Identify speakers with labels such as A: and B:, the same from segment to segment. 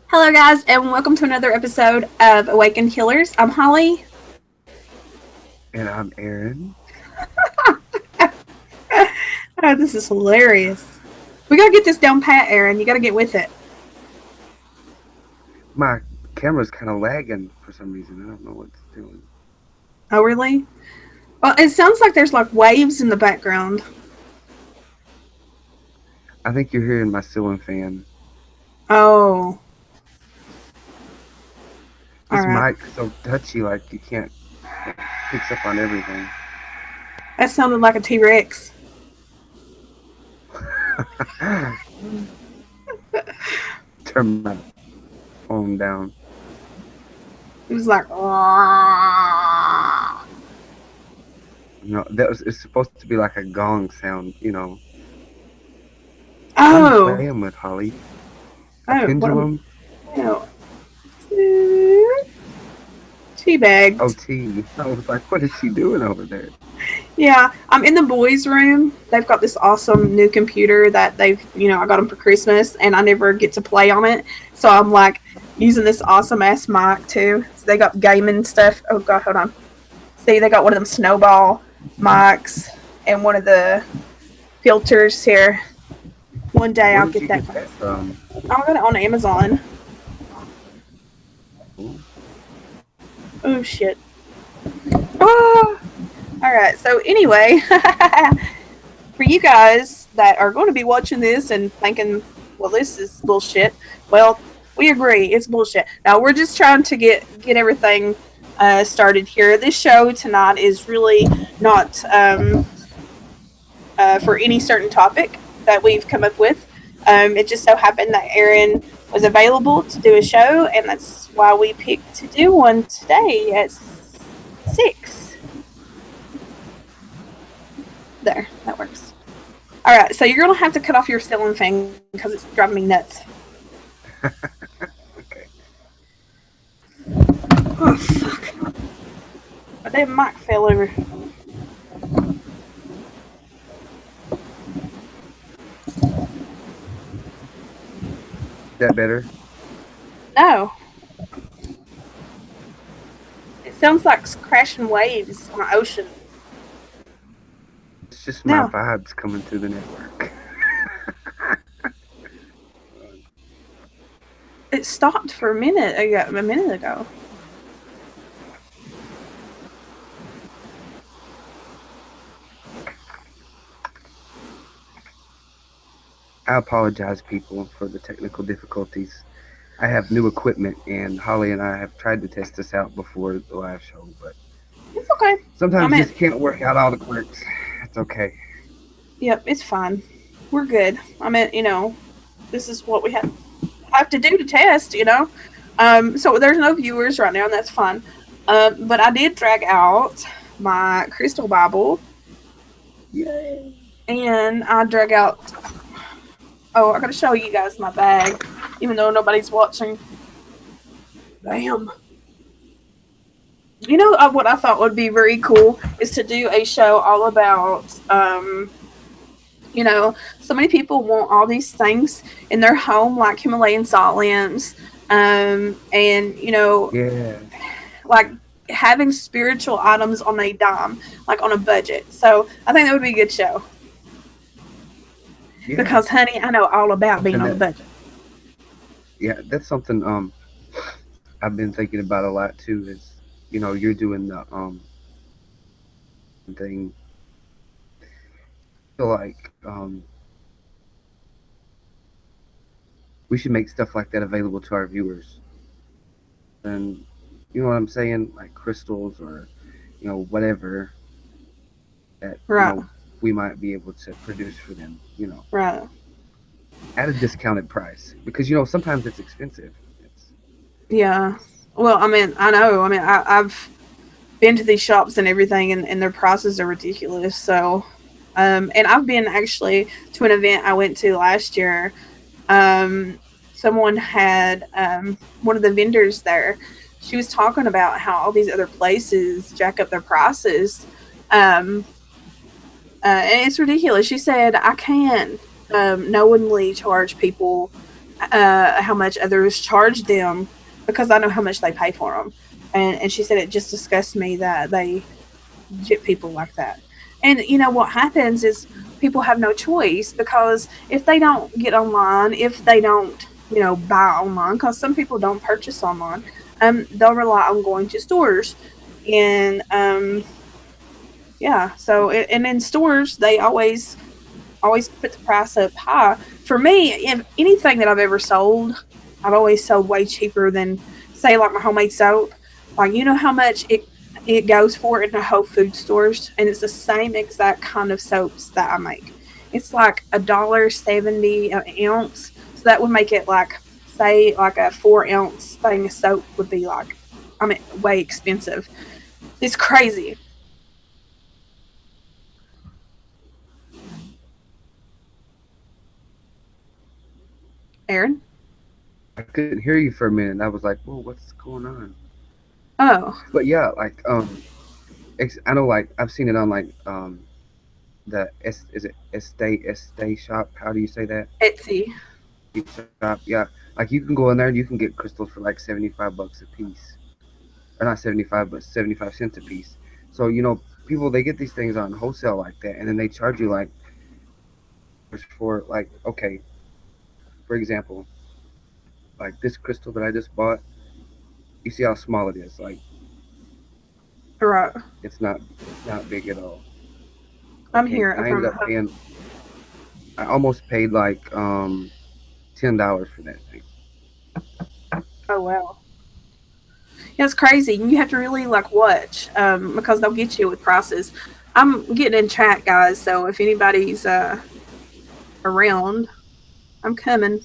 A: Hello, guys, and welcome to another episode of Awakened Healers. I'm Holly.
B: And I'm Aaron.
A: Oh, this is hilarious. We gotta get this down pat, Aaron. You gotta get with it.
B: My camera's kind of lagging for some reason. I don't know what it's doing.
A: Oh, really? Well, it sounds like there's like waves in the background.
B: I think you're hearing my ceiling fan.
A: Oh, all
B: This
A: right.
B: mic's so touchy, like you can't. It picks up on everything.
A: That sounded like a T Rex.
B: Turn my phone down.
A: It was like, oh,
B: No, it's supposed to be like a gong sound. What are you
A: oh,
B: playing with, Holly? A
A: what am
B: pendulum?
A: I? Teabagged.
B: Oh, tea. I was like, what is she doing over there?
A: Yeah, I'm in the boys' room. They've got this awesome new computer that I got them for Christmas, and I never get to play on it. So I'm like using this awesome ass mic too. So they got gaming stuff. Oh god, hold on. See, they got one of them snowball mics and one of the filters here. One day
B: Where
A: I'll
B: did
A: get
B: you
A: that.
B: get that from?
A: I got it on Amazon.
B: Ooh.
A: Oh shit. Ah! All right. So anyway, for you guys that are going to be watching this and thinking, well, this is bullshit. Well, we agree, it's bullshit. Now we're just trying to get everything started here. This show tonight is really not for any certain topic that we've come up with. It just so happened that Aaron was available to do a show, and that's why we picked to do one today at 6. There, that works. All right, so you're gonna have to cut off your ceiling fan because it's driving me nuts.
B: Okay.
A: Oh fuck! My damn mic fell over.
B: That better?
A: No, it sounds like crashing waves on an ocean.
B: It's just my
A: No,
B: vibes coming through the network.
A: it stopped for a minute ago. A minute ago.
B: I apologize, people, for the technical difficulties. I have new equipment, and Holly and I have tried to test this out before the live show, but
A: It's okay. I
B: sometimes
A: mean,
B: just can't work out all the quirks. It's okay.
A: yep, it's fine. We're good. I mean, this is what we have to do to test. So there's no viewers right now, and that's fine. But I did drag out my crystal Bible,
B: Yay!
A: and I drag out. Oh, I gotta show you guys my bag, even though nobody's watching. Damn. What I thought would be very cool is to do a show all about, so many people want all these things in their home, like Himalayan salt lamps, and,
B: Yeah,
A: like having spiritual items on a dime, like on a budget. So I think that would be a good show
B: yeah,
A: because, honey, I know all about being
B: and
A: on a
B: that
A: budget.
B: yeah, that's something I've been thinking about a lot too. Is you're doing the thing. I feel like we should make stuff like that available to our viewers, and you know what I'm saying, like crystals or whatever that
A: Right,
B: we might be able to produce for them,
A: right.
B: at a discounted price because sometimes it's expensive. It's
A: Yeah. Well, I mean, I know. I mean, I've been to these shops and everything, and their prices are ridiculous. So, and I've been actually to an event I went to last year. Um, Someone had one of the vendors there. She was talking about how all these other places jack up their prices, um, and it's ridiculous. She said, "I can't knowingly charge people how much others charge them because I know how much they pay for them. And she said it just disgusts me that they get people like that. And you know what happens is people have no choice because if they don't get online, if they don't, buy online, because some people don't purchase online, they'll rely on going to stores. And yeah, so and in stores they always put the price up high. For me, if anything that I've ever sold, I've always sold way cheaper than, say, like my homemade soap. Like, you know how much it goes for in the Whole Food stores, and it's the same exact kind of soaps that I make. It's like $1.70 an ounce, so that would make it like, say, like a 4 ounce thing of soap would be like, I mean, way expensive. It's crazy, Aaron.
B: I couldn't hear you for a minute. I was like, "Whoa, what's going on?"
A: Oh,
B: But yeah, like I know, like I've seen it on like the is it Estee shop? How do you say that?
A: Etsy.
B: Shop. Yeah, like you can go in there and you can get crystals for like 75 bucks a piece, or not 75, but 75 cents a piece. So people they get these things on wholesale like that, and then they charge you like for like, okay, for example, like this crystal that I just bought. You see how small it is? Like
A: Right.
B: it's not big at all.
A: I'm
B: Okay,
A: here
B: and I ended
A: from.
B: up paying. I almost paid like $10 for that thing.
A: Oh wow. Yeah, it's crazy. You have to really like watch, because they'll get you with prices. I'm getting in chat, guys. So if anybody's around, I'm coming.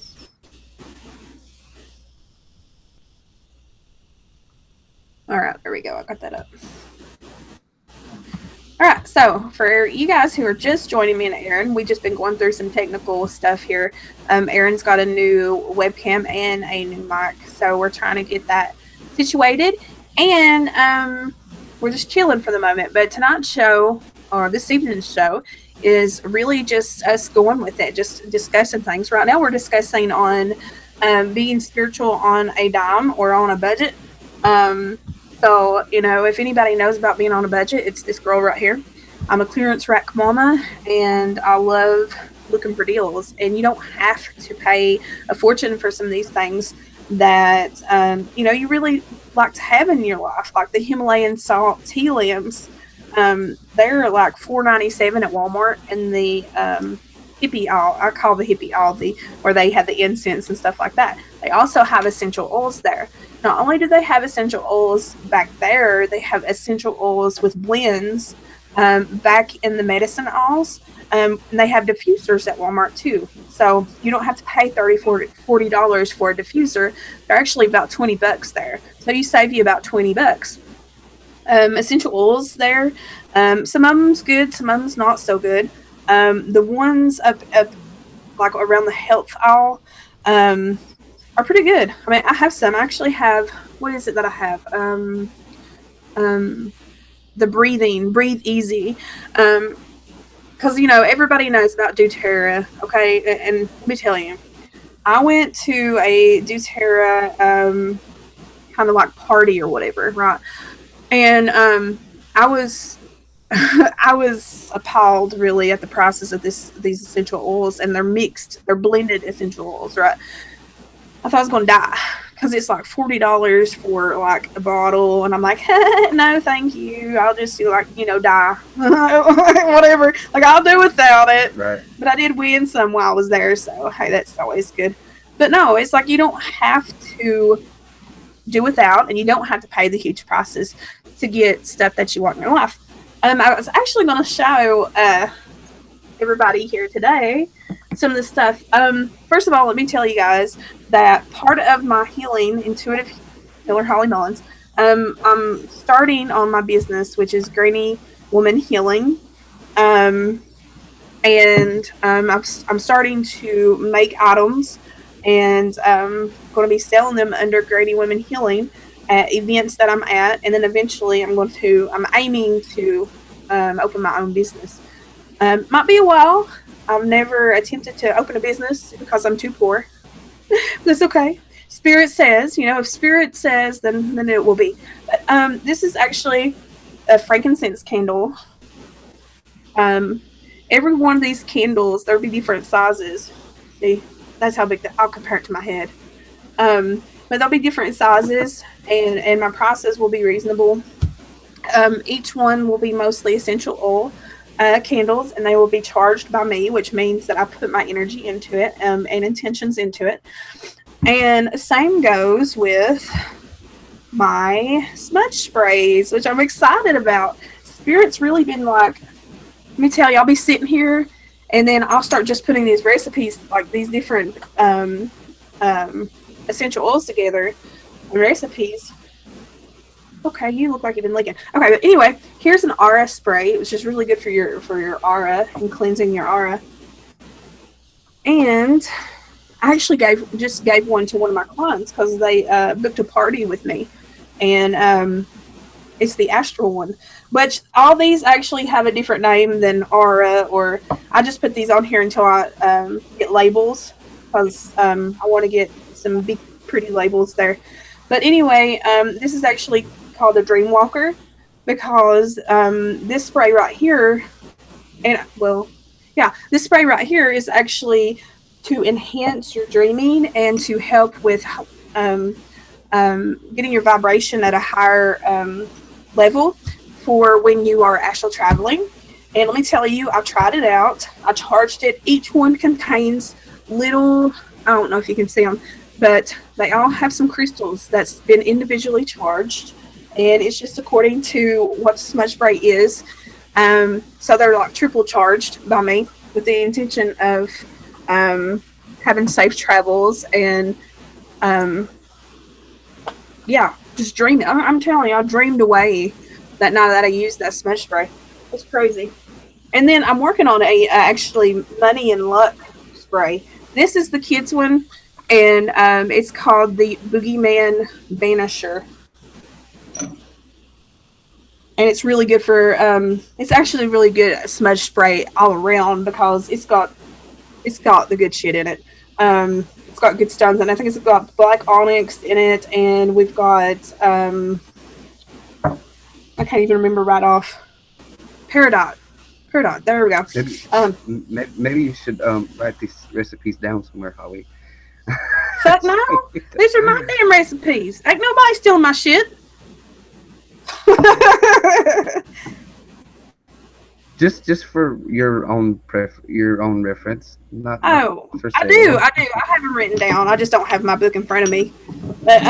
A: All right, there we go. I got that up. All right, so for you guys who are just joining me and Aaron, we've just been going through some technical stuff here. Aaron's got a new webcam and a new mic, so we're trying to get that situated, and we're just chilling for the moment. But tonight's show, or this evening's show, is really just us going with it, just discussing things. Right now, we're discussing on being spiritual on a dime or on a budget. Um, so, if anybody knows about being on a budget, it's this girl right here. I'm a clearance rack mama, and I love looking for deals. And you don't have to pay a fortune for some of these things that, you really like to have in your life, like the Himalayan salt tea lamps. They're like $4.97 at Walmart, and the hippie oil, I call the hippie oil, where they have the incense and stuff like that. They also have essential oils there. Not only do they have essential oils back there, they have essential oils with blends back in the medicine aisles. And they have diffusers at Walmart too. So you don't have to pay $40 for a diffuser. They're actually about $20 there. So you save you about $20. Essential oils there. Some of them's good, some of them's not so good. The ones up like around the health aisle, are pretty good. I mean, I have some. I actually have, what is it that I have? Um, the Breathe Easy. Because, everybody knows about doTERRA, okay? And let me tell you, I went to a doTERRA kind of like party or whatever, right? And I was I was appalled really at the prices of these essential oils, and they're blended essential oils, right? I thought I was gonna die because it's like $40 for like a bottle, and I'm like, no, thank you. I'll just do like die, whatever. Like I'll do without it.
B: Right.
A: But I did win some while I was there, so hey, that's always good. But no, it's like you don't have to do without, and you don't have to pay the huge prices to get stuff that you want in your life. I was actually going to show everybody here today some of the stuff. First of all, let me tell you guys that part of my healing, intuitive healer Holly Mullins, I'm starting on my business, which is Granny Woman Healing. And I'm starting to make items, and I'm going to be selling them under Granny Women Healing at events that I'm at, and then eventually I'm aiming to open my own business. Might be a while. I've never attempted to open a business because I'm too poor. That's okay. Spirit says, if Spirit says, then it will be. But, this is actually a frankincense candle. Um, every one of these candles, there'll be different sizes. See, that's how big I'll compare it to my head. But there'll be different sizes, and my prices will be reasonable. Each one will be mostly essential oil candles, and they will be charged by me, which means that I put my energy into it and intentions into it. And same goes with my smudge sprays, which I'm excited about. Spirit's really been like, let me tell you, I'll be sitting here and then I'll start just putting these recipes, like these different essential oils together and recipes. Okay, you look like you've been licking. Okay, but anyway, here's an aura spray, which is really good for your aura and cleansing your aura. And I actually gave one to one of my clients because they booked a party with me, and it's the astral one. Which all these actually have a different name than aura, or I just put these on here until I get labels because I want to get some big pretty labels there. But anyway, this is actually called a Dream Walker because this spray right here, this spray right here is actually to enhance your dreaming and to help with getting your vibration at a higher level for when you are astral traveling. And let me tell you, I tried it out. I charged it. Each one contains little, I don't know if you can see them, but they all have some crystals that's been individually charged. And it's just according to what the smudge spray is. So they're like triple charged by me with the intention of having safe travels and just dreaming. I'm telling you, I dreamed away that night that I used that smudge spray. It's crazy. And then I'm working on a actually money and luck spray. This is the kids one, and it's called the Boogeyman Banisher. And it's really good for it's actually really good smudge spray all around because it's got the good shit in it. It's got good stones, and I think it's got black onyx in it, and we've got I can't even remember right off. Peridot. There we go.
B: Maybe you should write these recipes down somewhere, Holly.
A: Fuck no! These are my damn recipes. Ain't nobody stealing my shit.
B: just for your own reference. Not for
A: I do. I have them written down. I just don't have my book in front of me. But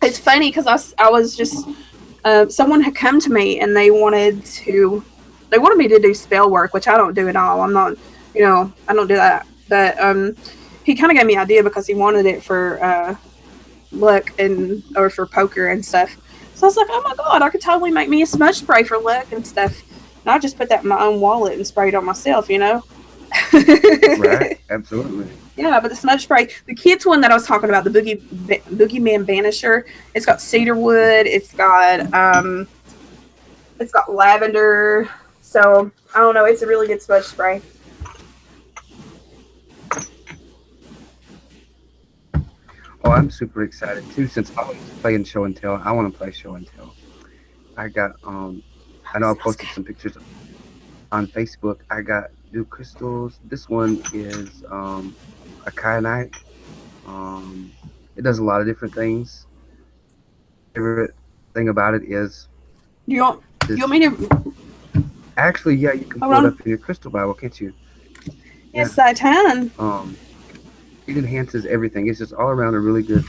A: it's funny because I was just someone had come to me and they wanted me to do spell work, which I don't do at all. I'm not, I don't do that. But he kind of gave me an idea because he wanted it for luck or for poker and stuff. So I was like, oh my god, I could totally make me a smudge spray for luck and stuff. And I just put that in my own wallet and sprayed it on myself,
B: Right, absolutely.
A: Yeah, but the smudge spray, the kids one that I was talking about, the Boogeyman Banisher, it's got cedarwood, it's got lavender. So I don't know, it's a really good smudge spray.
B: Oh, I'm super excited too. Since I was playing show and tell, I want to play show and tell. I got I know I posted some pictures on Facebook. I got new crystals. This one is a kyanite. It does a lot of different things. Favorite thing about it is
A: you want me to
B: actually, yeah, you can pull it up in your crystal Bible, can't you?
A: Yes, I can.
B: It enhances everything. It's just all around a really good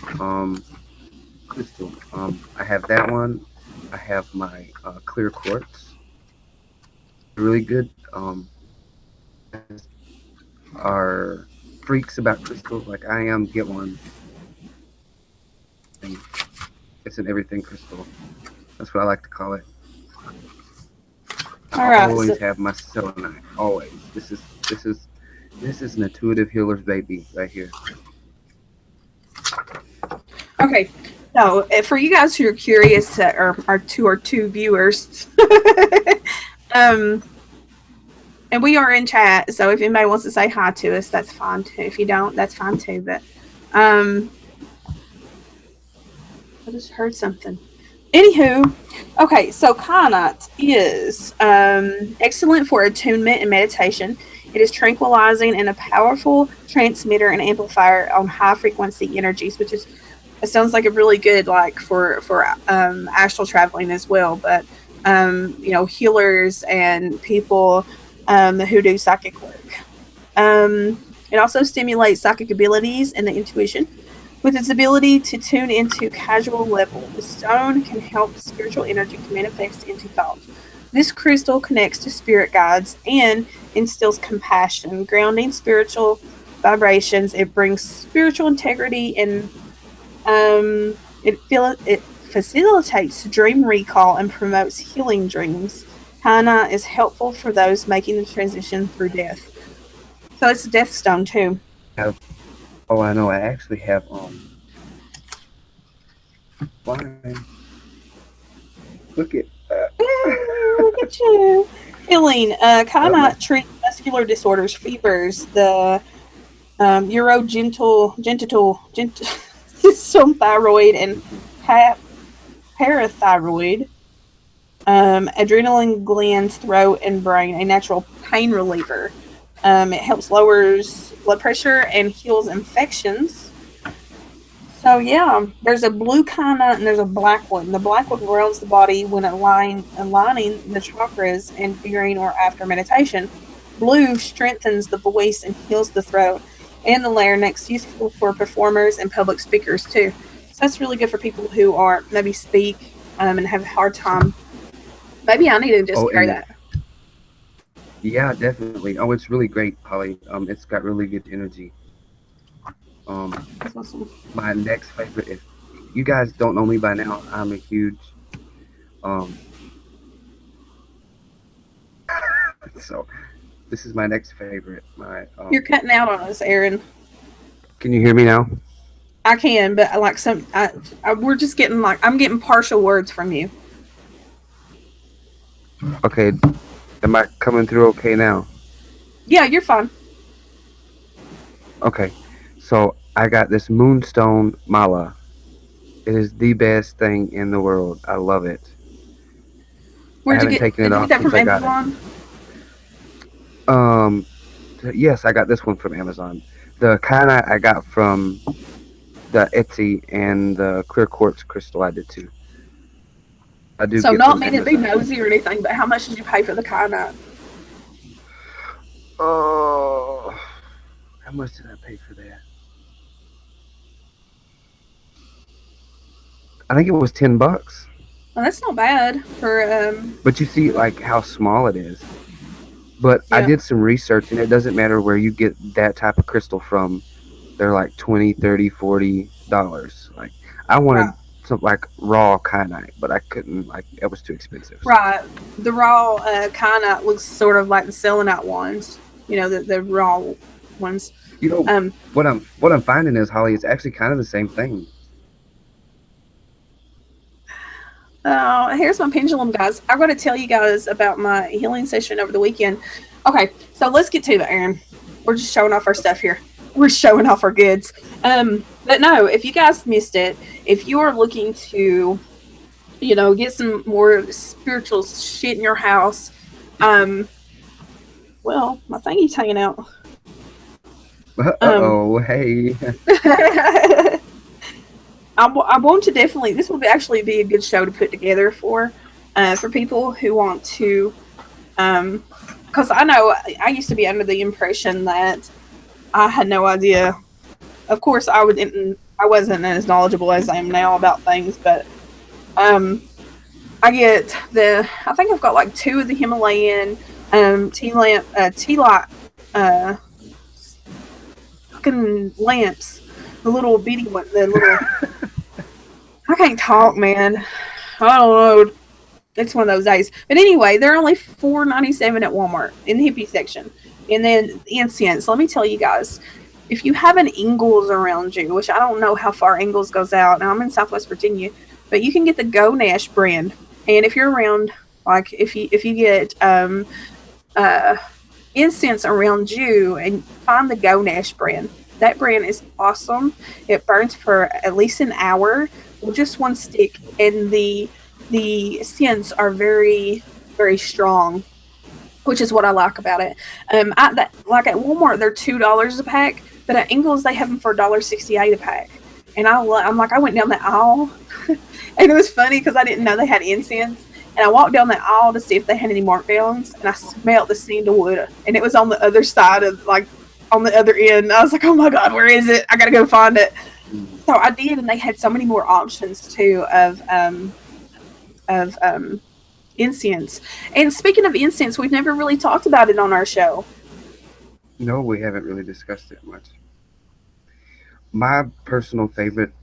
B: crystal. I have that one. I have my clear quartz. Really good. Are freaks about crystals like I am. Get one. It's an everything crystal. That's what I like to call it. I always have my selenite. Always. This is an intuitive healer's baby right here.
A: Okay. So for you guys who are curious, or our two viewers, and we are in chat. So if anybody wants to say hi to us, that's fine too. If you don't, that's fine too. But Um, I just heard something. Anywho, okay, so Kyanite is excellent for attunement and meditation. It is tranquilizing and a powerful transmitter and amplifier on high frequency energies, which is it sounds like a really good like for astral traveling as well. But healers and people who do psychic work. It also stimulates psychic abilities and the intuition. With its ability to tune into casual level, the stone can help spiritual energy to manifest into thought. This crystal connects to spirit guides and instills compassion, grounding spiritual vibrations. It brings spiritual integrity and it facilitates dream recall and promotes healing dreams. Hana is helpful for those making the transition through death. So it's a death stone too.
B: Oh, I know. I actually have Why? Look at that.
A: Look at you. Healing. Kyanite treats muscular disorders, fevers, the urogenital system, thyroid, and parathyroid, adrenaline glands, throat, and brain. A natural pain reliever. It helps lowers blood pressure and heals infections. So yeah, there's a blue kyanite and there's a black one. The black one grounds the body when aligning the chakras and during or after meditation. Blue strengthens the voice and heals the throat and the larynx, useful for performers and public speakers too. So that's really good for people who are maybe speak and have a hard time. Maybe I need to just carry that.
B: Yeah, definitely. Oh, it's really great, Holly. It's got really good energy.
A: That's awesome.
B: My next favorite, if you guys don't know me by now, I'm a huge so this is my next favorite.
A: You're cutting out on us, Aaron.
B: Can you hear me now?
A: I can, but we're just getting I'm getting partial words from you.
B: Okay, am I coming through okay now?
A: Yeah, you're fine.
B: Okay, so I got this Moonstone Mala. It is the best thing in the world. I love it.
A: Where'd you get that from Amazon?
B: Yes, I got this one from Amazon. The kyanite I got from the Etsy, and the clear quartz crystal I did too. I do.
A: So not mean to be nosy or anything, but how much did you pay for the kyanite?
B: Oh, how much did I pay for that? I think it was $10.
A: Well, that's not bad for.
B: But you see, like how small it is. But yeah. I did some research, and it doesn't matter where you get that type of crystal from. They're like $20, $30, $40. Like I wanted some like raw kyanite, but I couldn't. Like it was too expensive.
A: Right. The raw kyanite looks sort of like the selenite ones. You know, the raw ones.
B: You know, what I'm finding is, Holly, it's actually kind of the same thing.
A: Here's my pendulum, guys. I'm going to tell you guys about my healing session over the weekend. Okay, so let's get to it, Aaron. We're just showing off our stuff here. We're showing off our goods. But no, if you guys missed it, if you are looking to, get some more spiritual shit in your house, well, my thingy's hanging out.
B: Hey.
A: I want to definitely. This will actually be a good show to put together for people who want to, because I know I used to be under the impression that I had no idea. Of course, I wasn't as knowledgeable as I am now about things, but I think I've got like 2 of the Himalayan tea light fucking lamps. The little bitty one, I can't talk, man. I don't know. It's one of those days. But anyway, they're only $4.97 at Walmart in the hippie section. And then incense. Let me tell you guys, if you have an Ingles around you, which I don't know how far Ingles goes out. Now I'm in Southwest Virginia, but you can get the Go Nash brand. And if you're around, like if you get incense around you and find the Go Nash brand. That brand is awesome. It burns for at least an hour with just one stick, and the scents are very strong, which is what I like about it. Like at Walmart, they're $2 a pack, but at Ingles they have them for $1.68 a pack. And I'm like, I went down the aisle, and it was funny because I didn't know they had incense. And I walked down the aisle to see if they had any markdowns, and I smelled the sandalwood, and it was on the other side of like on the other end. I was like, oh my god, where is it? I gotta go find it. So I did, and they had so many more options too of incense. And speaking of incense, we've never really talked about it on our show.
B: No, we haven't really discussed it much. My personal favorite,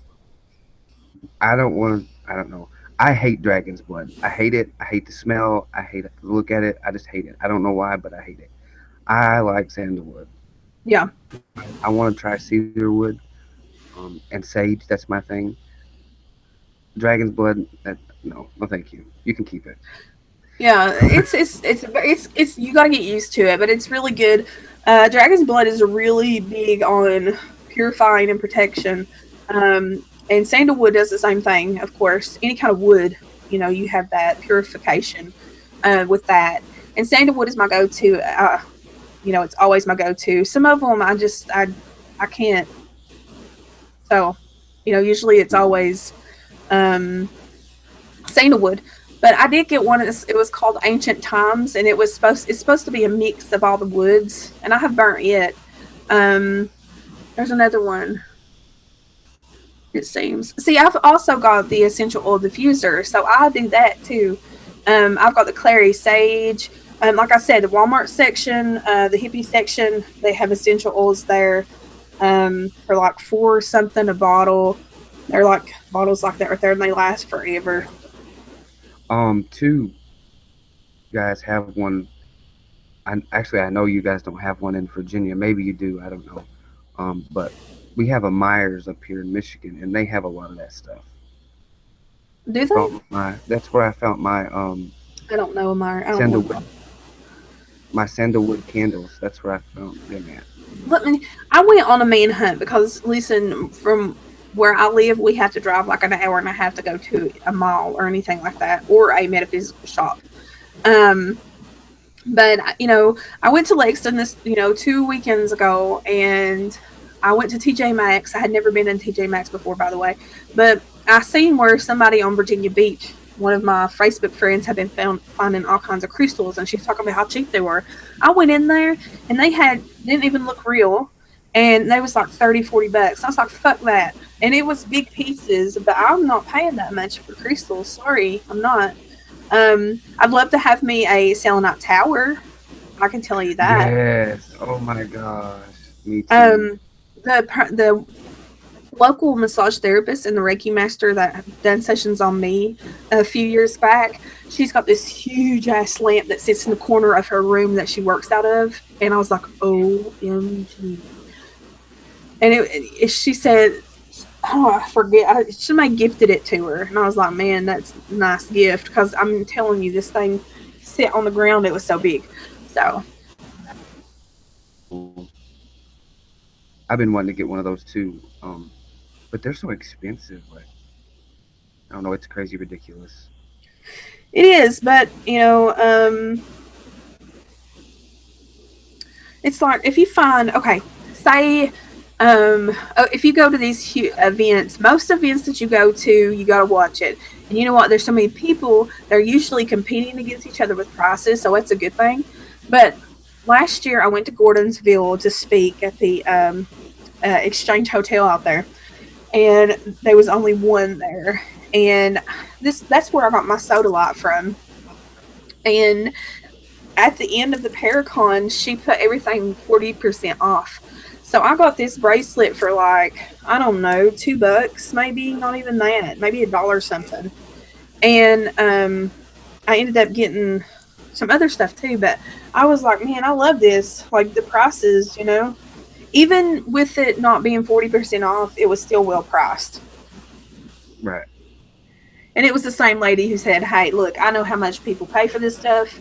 B: I don't want to, I don't know. I hate dragon's blood. I hate it. I hate the smell. I hate it. Look at it. I just hate it. I don't know why, but I hate it. I like sandalwood.
A: Yeah.
B: I want to try cedarwood and sage. That's my thing. Dragon's blood, no, no, thank you. You can keep it.
A: Yeah, it's you got to get used to it, but it's really good. Dragon's blood is really big on purifying and protection, and sandalwood does the same thing. Of course, any kind of wood, you have that purification with that. And sandalwood is my go-to. It's always my go-to. Some of them I can't. So, usually it's always sandalwood. But I did get one. It was called Ancient Times, and it's supposed to be a mix of all the woods, and I have burnt it. There's another one. It seems. See, I've also got the essential oil diffuser, so I do that too. I've got the clary sage. Like I said, the Walmart section, the hippie section, they have essential oils there for like $4 something a bottle. They're like bottles like that right there, and they last forever.
B: Two guys have one. I know you guys don't have one in Virginia. Maybe you do. I don't know. But we have a Myers up here in Michigan, and they have a lot of that stuff.
A: Do they?
B: That's where I found my
A: I don't know, Meyer. I don't know.
B: sandalwood my sandalwood candles. That's where I found them at.
A: I went on a manhunt because, listen, from where I live, we have to drive like an hour and a half to go to a mall or anything like that, or a metaphysical shop. Um, but I went to Lexington this 2 weekends ago, and I went to TJ Maxx. I had never been in TJ Maxx before, by the way, but I seen where somebody on Virginia Beach, one of my Facebook friends, had been finding all kinds of crystals, and she was talking about how cheap they were. I went in there, and they didn't even look real, and they was like $30-$40. I was like, fuck that. And it was big pieces, but I'm not paying that much for crystals. Sorry, I'm not. I'd love to have me a selenite tower. I can tell you that.
B: Yes. Oh my gosh. Me too.
A: The local massage therapist and the Reiki master that done sessions on me a few years back, she's got this huge ass lamp that sits in the corner of her room that she works out of, and I was like, OMG. And she said, oh, I forget, somebody gifted it to her, and I was like, man, that's a nice gift, because I'm telling you, this thing sit on the ground, it was so big. So
B: I've been wanting to get one of those too, but they're so expensive. Like, I don't know, it's crazy ridiculous.
A: it is, but it's like if you find, okay, say if you go to these events, most events that you go to, you got to watch it. And you know what? There's so many people. They're usually competing against each other with prices, so that's a good thing. But last year, I went to Gordonsville to speak at the Exchange Hotel out there, and there was only one there. And that's where I got my soda light from. And at the end of the Paracon, she put everything 40% off. So I got this bracelet for like, I don't know, $2, maybe, not even that, maybe $1 something. And I ended up getting some other stuff too, but I was like, man, I love this. Like the prices, even with it not being 40% off, it was still well priced.
B: Right.
A: And it was the same lady who said, hey, look, I know how much people pay for this stuff.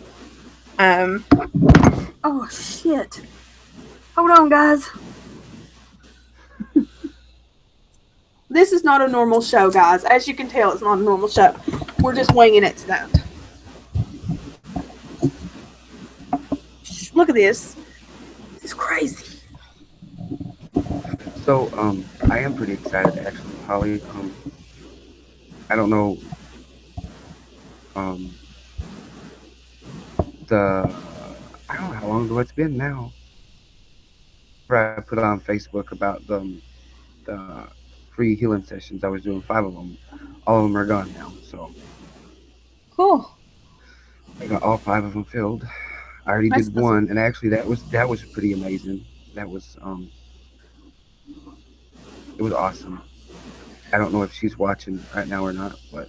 A: Oh, shit. Hold on, guys. This is not a normal show, guys. As you can tell, it's not a normal show. We're just winging it tonight. Look at this. This is crazy.
B: So, I am pretty excited actually, Holly. I don't know, um, the, I don't know how long ago it's been now. Where I put on Facebook about the free healing sessions. I was doing 5 of them. All of them are gone now. So
A: Cool.
B: I got all 5 of them filled. I already
A: That's
B: did
A: awesome.
B: one, and actually that was pretty amazing. That was it was awesome. I don't know if she's watching right now or not, but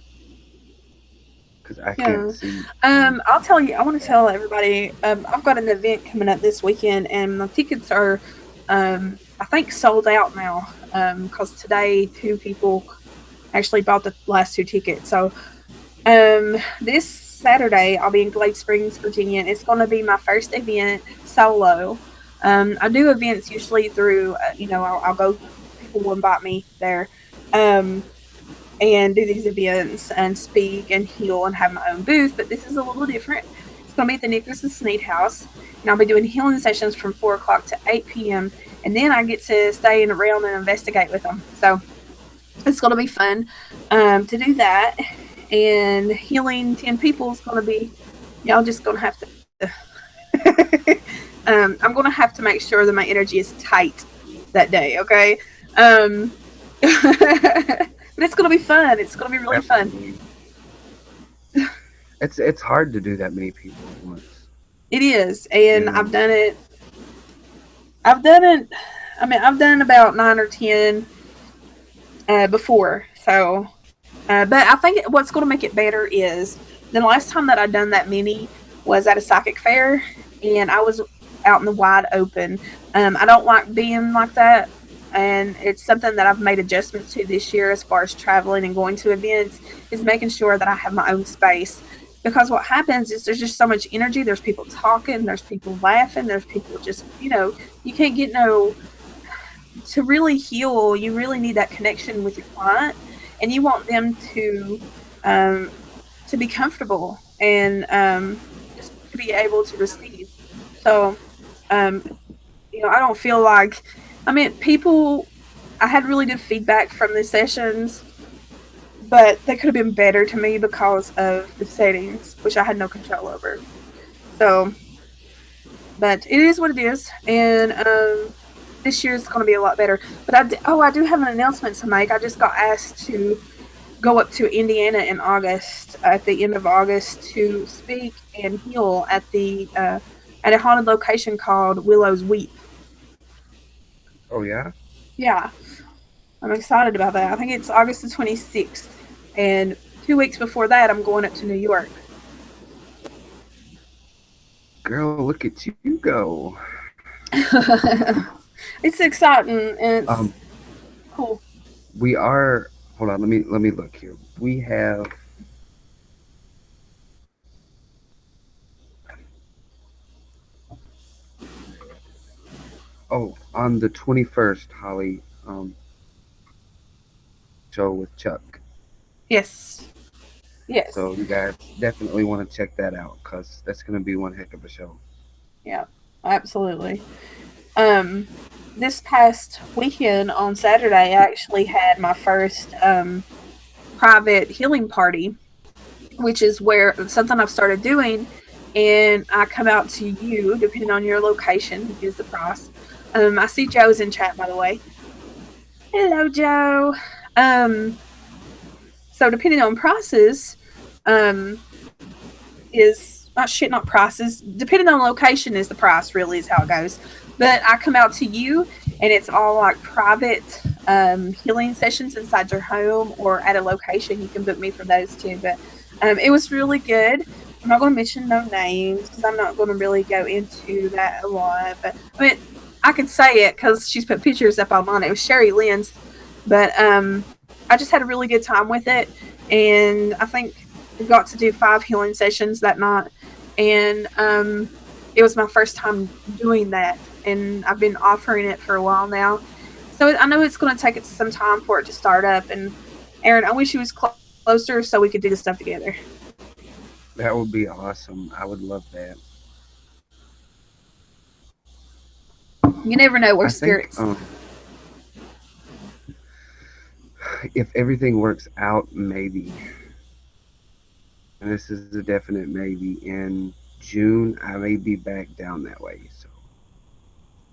B: because I can't
A: Yeah.
B: see.
A: I'll tell you. I want to tell everybody. I've got an event coming up this weekend, and the tickets are, I think, sold out now. Because today 2 people actually bought the last 2 tickets. So, this Saturday I'll be in Glade Springs, Virginia, and it's going to be my first event solo. I do events usually through, I'll go. People will invite me there. Um, and do these events and speak and heal and have my own booth. But this is a little different. It's going to be at the Nicholas and Sneed House, and I'll be doing healing sessions from 4 o'clock to 8 p.m. And then I get to stay in around and investigate with them. So it's going to be fun to do that. And healing 10 people is going to be, y'all just going to have to. I'm going to have to make sure that my energy is tight that day. Okay. But it's going to be fun. It's going to be really fun.
B: Absolutely, it's hard to do that many people at once.
A: It is, and
B: You know.
A: I've done it. I mean, I've done about 9 or 10 before. So, but I think what's going to make it better is the last time that I'd done that many was at a psychic fair, and I was out in the wide open. I don't like being like that, and it's something that I've made adjustments to this year as far as traveling and going to events is making sure that I have my own space. Because what happens is there's just so much energy. There's people talking, there's people laughing, there's people just, you can't get no, to really heal, you really need that connection with your client, and you want them um, to be comfortable and just to be able to receive. So, um, I don't feel like, I mean, people, I had really good feedback from the sessions, but they could have been better to me because of the settings, which I had no control over. So, but it is what it is, and this year is going to be a lot better. But I do have an announcement to make. I just got asked to go up to Indiana in August, at the end of August, to speak and heal at a haunted location called Willow's Weep.
B: Oh yeah,
A: Yeah, I'm excited about that. I think it's August the 26th, and 2 weeks before that, I'm going up to New York.
B: girl, look at you go.
A: It's exciting and
B: Um,
A: it's cool.
B: we are. Hold on. Let me look here. We have. Oh, on the 21st, Holly. Show with Chuck.
A: Yes, yes,
B: So you guys definitely want to check that out because that's gonna be one heck of a show.
A: yeah, absolutely. Um, this past weekend on Saturday, I actually had my first private healing party, which is where something I've started doing, and I come out to you depending on your location is the price. I see Joe's in chat, by the way. Hello, Joe. Um, so depending on prices, um, is not shit, not prices. Depending on location is the price. Really, is how it goes. But I come out to you, and it's all like private healing sessions inside your home or at a location. You can book me for those too. But it was really good. I'm not going to mention no names because I'm not going to really go into that a lot. But I mean, I can say it because she's put pictures up online. It was Sherry Lynn's, but I just had a really good time with it, and I think we got to do 5 healing sessions that night, and it was my first time doing that, and I've been offering it for a while now. So I know it's going to take it some time for it to start up. And Aaron, I wish you was closer so we could do this stuff together.
B: That would be awesome. I would love that.
A: You never know where
B: I think
A: spirits.
B: If everything works out, maybe, and this is a definite maybe, in June I may be back down that way. So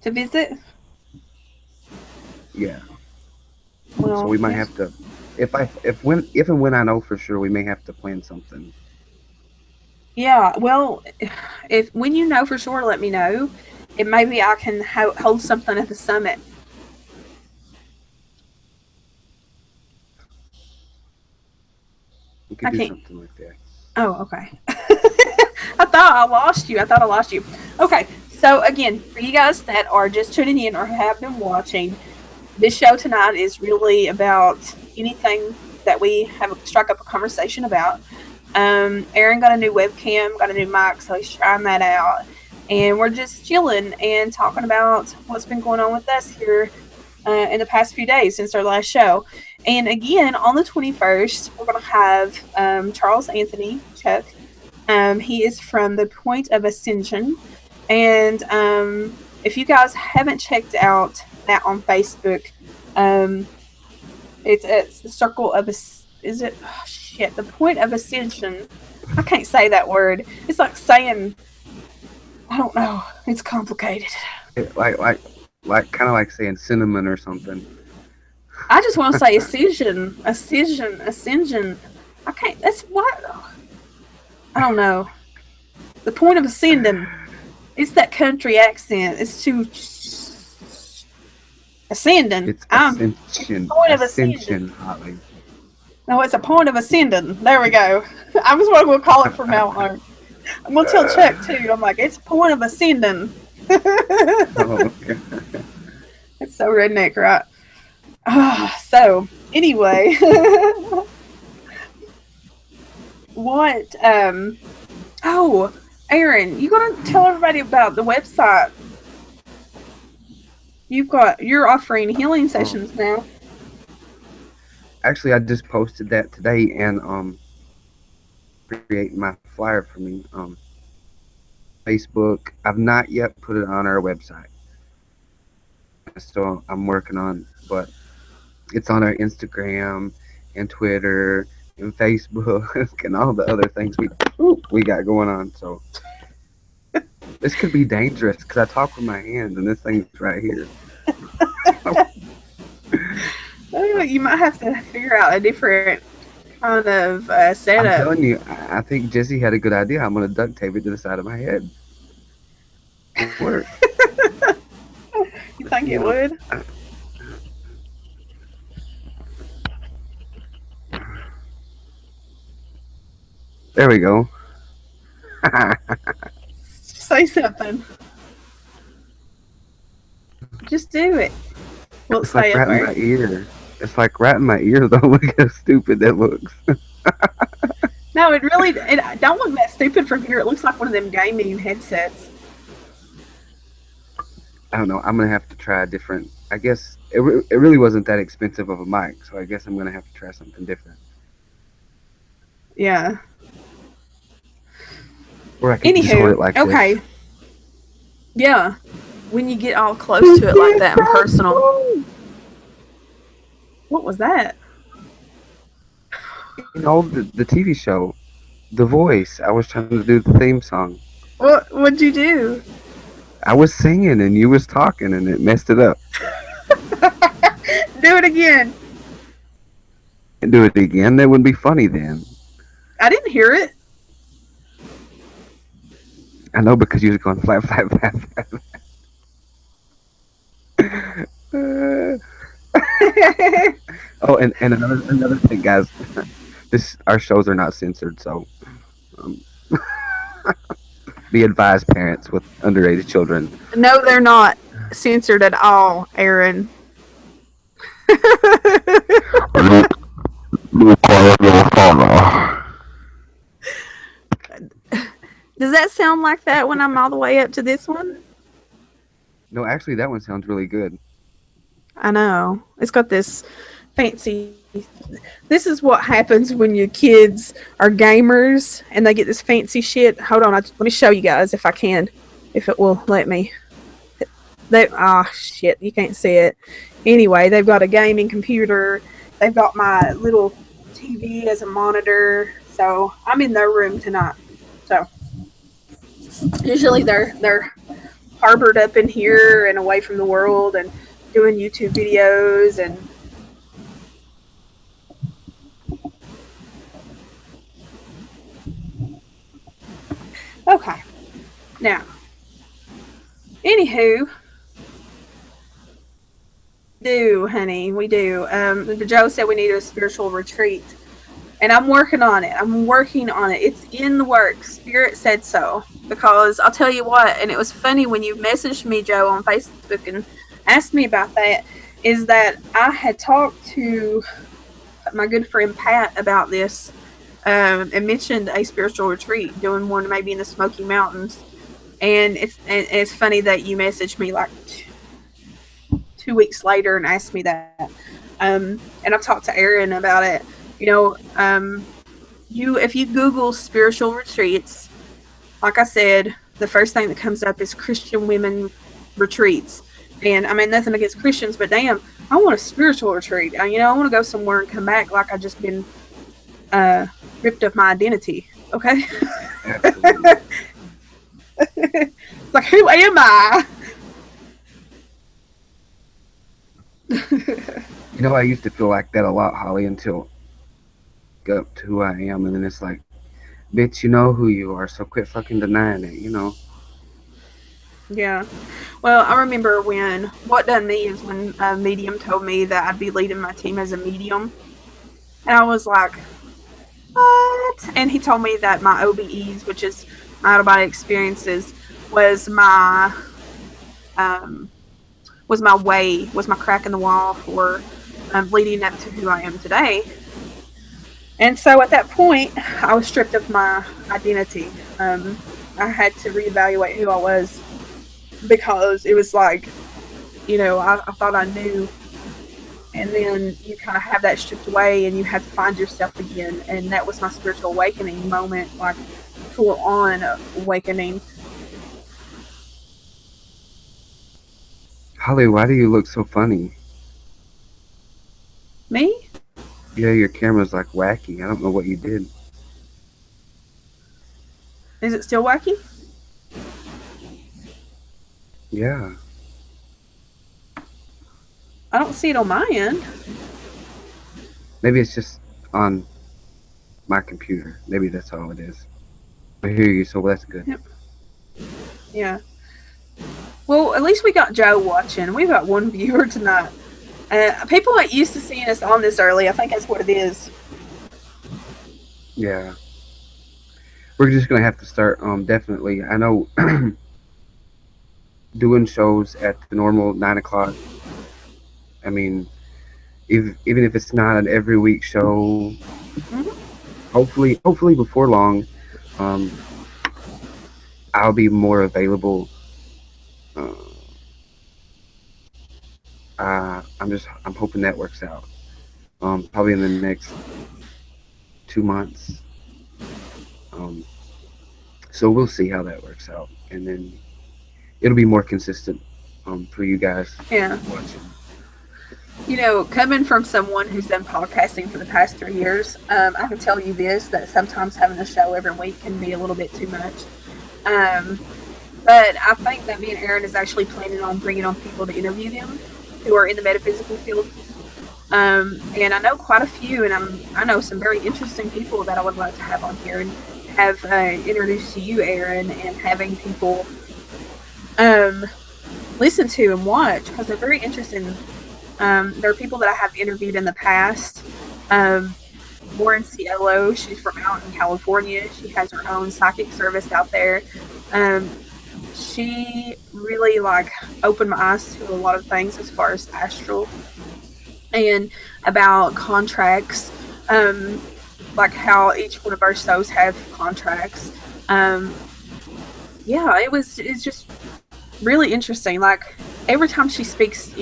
A: To visit?
B: yeah.
A: Well,
B: So we might have to, if and when I know for sure, we may have to plan something.
A: Yeah, well, if when you know for sure, let me know. And maybe I can hold something at the summit.
B: We could
A: I
B: do
A: can't.
B: something like that.
A: Oh, okay. I thought I lost you. I thought I lost you. Okay, so again, for you guys that are just tuning in or have been watching, this show tonight is really about anything that we have struck up a conversation about. Aaron got a new webcam, got a new mic, so he's trying that out. And we're just chilling and talking about what's been going on with us here in the past few days since our last show. And again, on the 21st, we're going to have Charles Anthony Chuck. He is from the Point of Ascension. And if you guys haven't checked out that on Facebook, it's the Circle of is it? Oh, shit, the Point of Ascension. I can't say that word. It's like saying, I don't know. It's complicated.
B: Kind of like saying cinnamon or something.
A: I just want to say ascension. I can't. That's what. I don't know. The Point of Ascending. It's that country accent. It's too ascending.
B: It's ascension.
A: Point of
B: Ascension, Holly.
A: No, it's a point of ascending. There we go. I was what we'll call it from now on. I'm gonna tell Chuck too. I'm like, it's a point of ascending.
B: Oh, okay.
A: It's so redneck, right? So anyway, what? Oh, Aaron, you gonna tell everybody about the website? You're offering healing sessions now.
B: Actually, I just posted that today and create my flyer for me. Facebook. I've not yet put it on our website. So I'm working on, but it's on our Instagram and Twitter and Facebook and all the other things we got going on. So this could be dangerous because I talk with my hands and this thing's right here.
A: You might have to figure out a different kind of setup.
B: I'm telling you, I think Jesse had a good idea. I'm going to duct tape it to the side of my head. It'll work.
A: You think it would?
B: There we go.
A: Say something. Just do it. Well,
B: It's like right in my ear. It's like right in my ear, though. Look how stupid that looks.
A: No, it don't look that stupid from here. It looks like one of them gaming headsets.
B: I don't know. I'm going to have to try a different. I guess it really wasn't that expensive of a mic, so I guess I'm going to have to try something different.
A: Yeah.
B: Or I can just hold it like
A: okay.
B: this.
A: Yeah. When you get all close to it like that and personal. What was that?
B: You know, the TV show, The Voice. I was trying to do the theme song.
A: What'd you do?
B: I was singing and you was talking and it messed it up.
A: Do it again.
B: And do it again? That wouldn't be funny then.
A: I didn't hear it.
B: I know because you was going flap, flap, flap, flap. Oh, and another thing, guys. Our shows are not censored, so be advised, parents with underage children.
A: No, they're not censored at all, Aaron. Does that sound like that when I'm all the way up to this one?
B: No, actually, that one sounds really good.
A: I know. It's got this fancy. This is what happens when your kids are gamers and they get this fancy shit. Hold on, let me show you guys if I can, if it will let me. Shit, you can't see it. Anyway, they've got a gaming computer. They've got my little TV as a monitor. So I'm in their room tonight. So usually they're harbored up in here and away from the world and doing YouTube videos and okay. Now, anywho, do honey, we do. Joe said we need a spiritual retreat, and I'm working on it. It's in the works. Spirit said so, because I'll tell you what. And it was funny when you messaged me, Joe, on Facebook and asked me about that. Is that I had talked to my good friend Pat about this, and mentioned a spiritual retreat, doing one maybe in the Smoky Mountains. And it's funny that you messaged me like 2 weeks later and asked me that. And I've talked to Aaron about it. You know, if you Google spiritual retreats, like I said, the first thing that comes up is Christian women retreats. And I mean, nothing against Christians, but damn, I want a spiritual retreat. I want to go somewhere and come back like I just been ripped of my identity. Okay. It's like, who am I?
B: I used to feel like that a lot, Holly, until I got up to who I am, and then it's like, bitch, you know who you are, so quit fucking denying it.
A: Yeah. Well, I remember what done me is when a medium told me that I'd be leading my team as a medium. And I was like, what? And he told me that my OBEs, which is my out-of-body experiences, was my crack in the wall for leading up to who I am today. And so at that point, I was stripped of my identity. I had to reevaluate who I was, because it was like, I thought I knew. And then you kind of have that stripped away and you have to find yourself again. And that was my spiritual awakening moment, like full on awakening.
B: Holly, why do you look so funny?
A: Me?
B: Yeah, your camera's like wacky. I don't know what you did.
A: Is it still wacky?
B: Yeah.
A: I don't see it on my end.
B: Maybe it's just on my computer. Maybe that's all it is. I hear you, so that's good.
A: Yep. Yeah. Well, at least we got Joe watching. We've got one viewer tonight. People aren't used to seeing us on this early. I think that's what it is.
B: Yeah. We're just going to have to start, definitely. I know doing shows at the normal 9 o'clock. I mean, even if it's not an every week show, hopefully before long, I'll be more available. I'm hoping that works out. Probably in the next 2 months. So we'll see how that works out, and then it'll be more consistent for you guys.
A: Yeah.
B: Watching.
A: Coming from someone who's done podcasting for the past 3 years, I can tell you this, that sometimes having a show every week can be a little bit too much. But I think that me and Aaron is actually planning on bringing on people to interview them who are in the metaphysical field. And I know quite a few, and I know some very interesting people that I would like to have on here and have introduced to you, Aaron, and having people listen to and watch, because they're very interesting. There are people that I have interviewed in the past. Lauren Cielo, she's from out in California. She has her own psychic service out there. She really opened my eyes to a lot of things as far as astral and about contracts, like how each one of our shows have contracts. It's just really interesting. Like every time she speaks,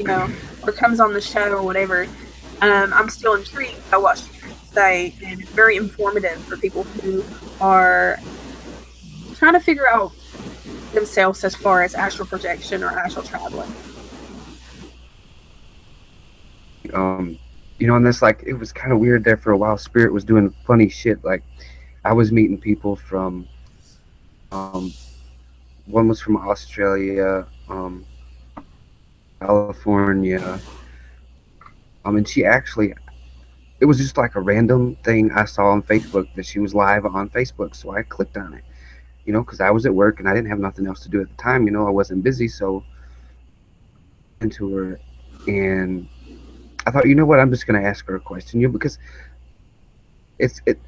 A: or comes on the show or whatever, I'm still intrigued by what she has to say, and it's very informative for people who are trying to figure out themselves as far as astral projection or astral traveling.
B: You know, and this like it was kind of weird there for a while. Spirit was doing funny shit. Like I was meeting people from, um, one was from Australia, California, and she actually, it was just like a random thing I saw on Facebook that she was live on Facebook, so I clicked on it. You know, because I was at work and I didn't have nothing else to do at the time. You know, I wasn't busy, so into her, and I thought, you know what, I'm just gonna ask her a question. You know, because it's it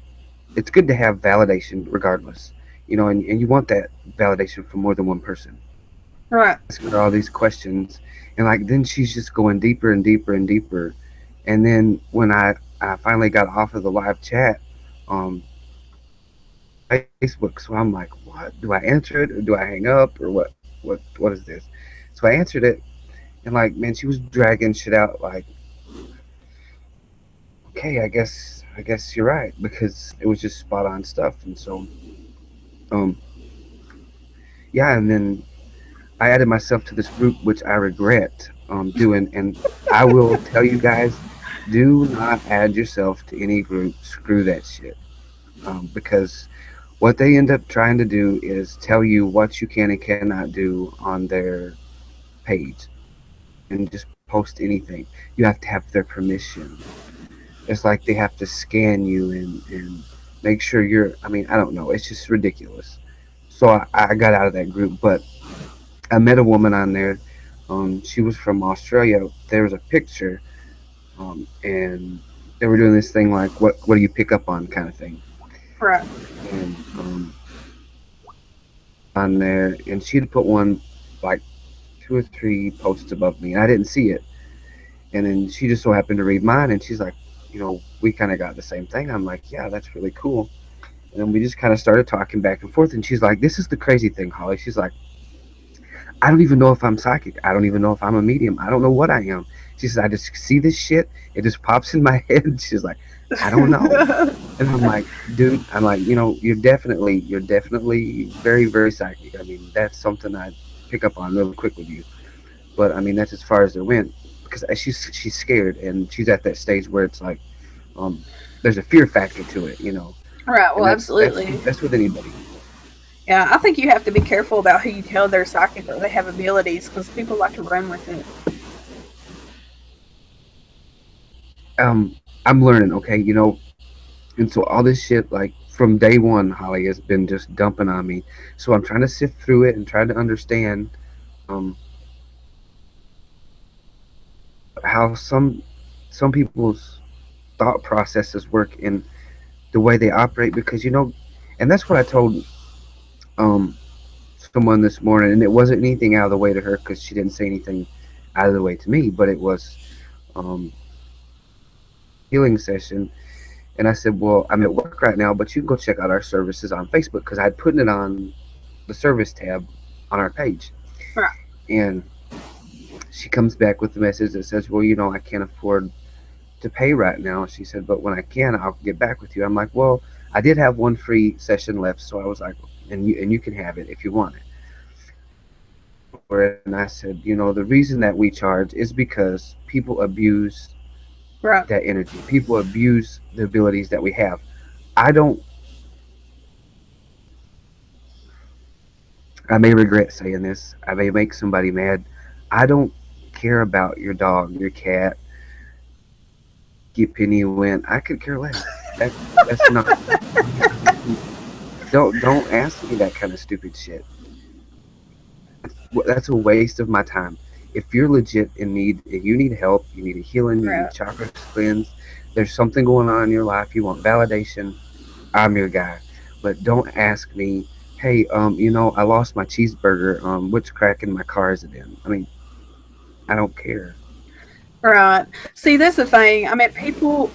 B: it's good to have validation regardless. You know, and you want that validation from more than one person.
A: Right.
B: Ask her all these questions, and like then she's just going deeper and deeper and deeper. And then when I finally got off of the live chat, um, Facebook, so I'm like, what? Do I answer it or do I hang up or what? What is this? So I answered it, and like, man, she was dragging shit out. Like, okay, I guess you're right because it was just spot on stuff. And so, um, yeah, and then I added myself to this group, which I regret doing. And I will tell you guys, do not add yourself to any group. Screw that shit. Because what they end up trying to do is tell you what you can and cannot do on their page and just post anything. You have to have their permission. It's like they have to scan you and make sure you're, I mean, I don't know. It's just ridiculous. So I got out of that group, but I met a woman on there. She was from Australia. There was a picture, and they were doing this thing like, what do you pick up on kind of thing.
A: Right.
B: And on there, and she'd put one like 2 or 3 posts above me, and I didn't see it. And then she just so happened to read mine, and she's like, you know, we kind of got the same thing. I'm like, yeah, that's really cool. And then we just kind of started talking back and forth, and she's like, this is the crazy thing, Holly. She's like, I don't even know if I'm psychic. I don't even know if I'm a medium. I don't know what I am. She says, I just see this shit. It just pops in my head. She's like, I don't know. And I'm like, dude, I'm like, you know, you're definitely very, very psychic. I mean, that's something I pick up on really quick with you. But I mean, that's as far as it went because she's scared and she's at that stage where it's like, um, there's a fear factor to it, you know.
A: Right.
B: And
A: Well, absolutely.
B: that's with anybody.
A: Yeah, I think you have to be careful about who you tell they're psychic or they have abilities because people like to run with it.
B: I'm learning, okay, you know, and so all this shit, like from day one, Holly has been just dumping on me. So I'm trying to sift through it and try to understand um, how some people's thought processes work and the way they operate. Because you know, and that's what I told um, someone this morning, and it wasn't anything out of the way to her because she didn't say anything out of the way to me, but it was um, healing session. And I said, well, I'm at work right now, but you can go check out our services on Facebook because I'd put it on the service tab on our page.
A: Right.
B: And she comes back with the message that says, well, you know, I can't afford to pay right now. She said, but when I can, I'll get back with you. I'm like, well, I did have one free session left, so I was like, and you can have it if you want it. And I said, you know, the reason that we charge is because people abuse
A: Right.
B: that energy. People abuse the abilities that we have. I don't. I may regret saying this. I may make somebody mad. I don't care about your dog, your cat, get penny win. I could care less. That, that's not. Don't ask me that kind of stupid shit. That's a waste of my time. If you're legit in need, if you need help, you need a healing, you
A: Right.
B: need chakra cleanse, there's something going on in your life, you want validation, I'm your guy. But don't ask me, hey, you know, I lost my cheeseburger. Which crack in my car is it in? I mean, I don't care.
A: Right. See, that's the thing. I mean, people,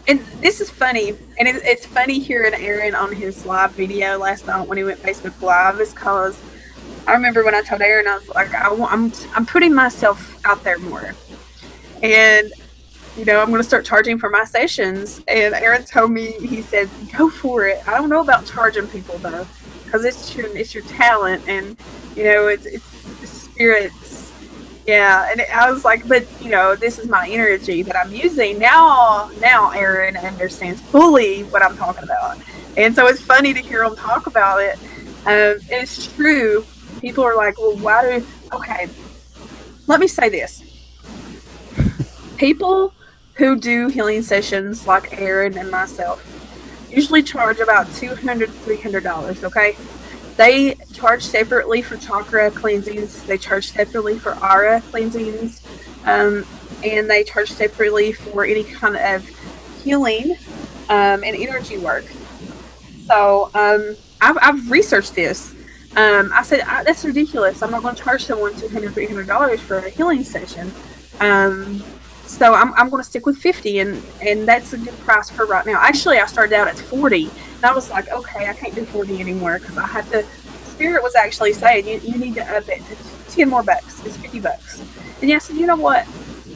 A: and this is funny, and it's funny hearing Aaron on his live video last night when he went Facebook Live, is because I remember when I told Aaron, I was like, I'm putting myself out there more, and I'm going to start charging for my sessions. And Aaron told me, he said, go for it. I don't know about charging people though, because it's your talent, and it's spirits. Yeah, and I was like, but this is my energy that I'm using now. Now Aaron understands fully what I'm talking about, and so it's funny to hear him talk about it. It's true. People are like, well, why do? Okay, let me say this: people who do healing sessions, like Aaron and myself, usually charge about $200 to $300. Okay, they charge separately for chakra cleansings. They charge separately for aura cleansings, and they charge separately for any kind of healing and energy work. So I've researched this. I said that's ridiculous. I'm not going to charge someone $200 $300 for a healing session. Um, so I'm going to stick with 50, and that's a good price for right now. Actually, I started out at 40, and I was like, okay, I can't do 40 anymore because I had to. Spirit was actually saying you need to up it to 10 more bucks. It's $50, and yeah, I said, you know what?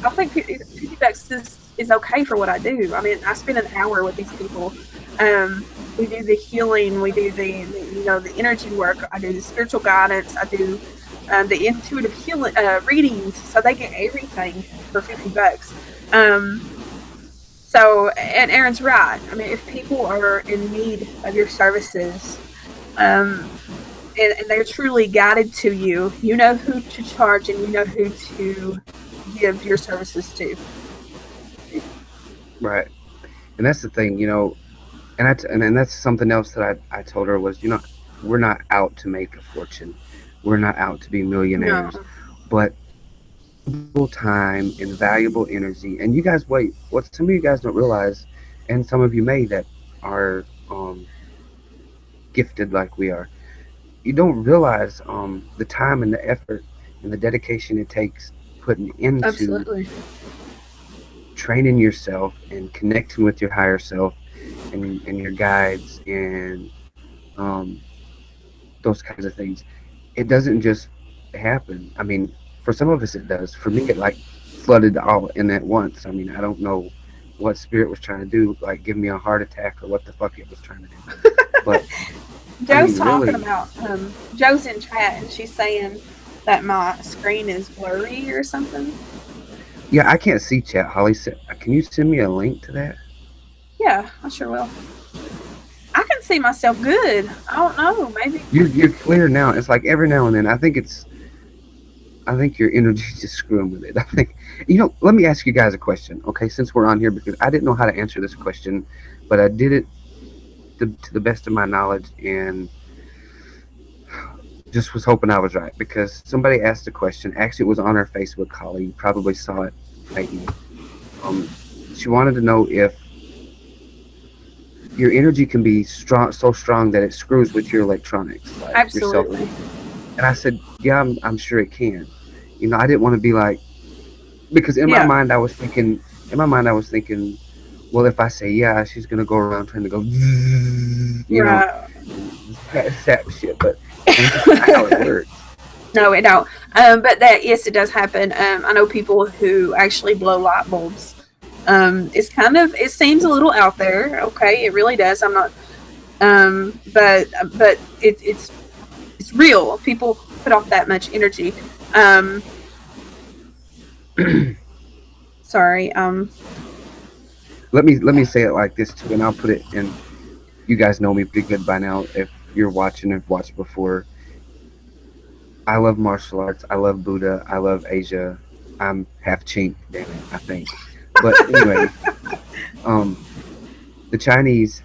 A: I think $50 is okay for what I do. I mean, I spend an hour with these people. Um, we do the healing, we do the energy work. I do the spiritual guidance. I do the intuitive healing readings, so they get everything for $50. Um, so, and Aaron's right. I mean, if people are in need of your services, um, and they're truly guided to you, you know who to charge and you know who to give your services to.
B: Right. And that's the thing, and that's something else that I told her was, we're not out to make a fortune. We're not out to be
A: No,
B: millionaires, but valuable time and valuable energy. And you guys, wait, what some of you guys don't realize, and some of you may that are gifted like we are, you don't realize the time and the effort and the dedication it takes putting into
A: absolutely.
B: training yourself and connecting with your higher self and your guides and um, those kinds of things. It doesn't just happen. I mean, for some of us it does. For me, it like flooded all in at once. I mean, I don't know what spirit was trying to do, like give me a heart attack or what the fuck it was trying to do. But I
A: Joe's
B: mean,
A: talking
B: really,
A: about Joe's in chat and she's saying that my screen is blurry or something.
B: yeah, I can't see chat. Holly said, can you send me a link to that?
A: Yeah, I sure will. I can see myself good. I don't know, maybe.
B: You're clear now. It's like every now and then. I think your energy's just screwing with it. I think, let me ask you guys a question, okay? Since we're on here, because I didn't know how to answer this question, but I did it to the best of my knowledge, and just was hoping I was right because somebody asked a question. Actually, it was on our Facebook, Holly. You probably saw it, Peyton. Um, she wanted to know if your energy can be strong, so strong that it screws with your electronics, like your cell
A: Absolutely.
B: phone. And I said, yeah, I'm sure it can. I didn't want to be like, because
A: Yeah.
B: in my mind, I was thinking, well, if I say yeah, she's gonna go around trying to go,
A: Right.
B: sap shit. But that's just not how it works.
A: No, it don't. But that yes, it does happen. I know people who actually blow light bulbs. It seems a little out there. Okay, it really does. I'm not. But it's real. People put off that much energy. Um, sorry.
B: Let me say it like this too, and I'll put it in. You guys know me pretty good by now. If you're watching, have watched before, I love martial arts. I love Buddha. I love Asia. I'm half chink, damn it, I think. But anyway, um, the Chinese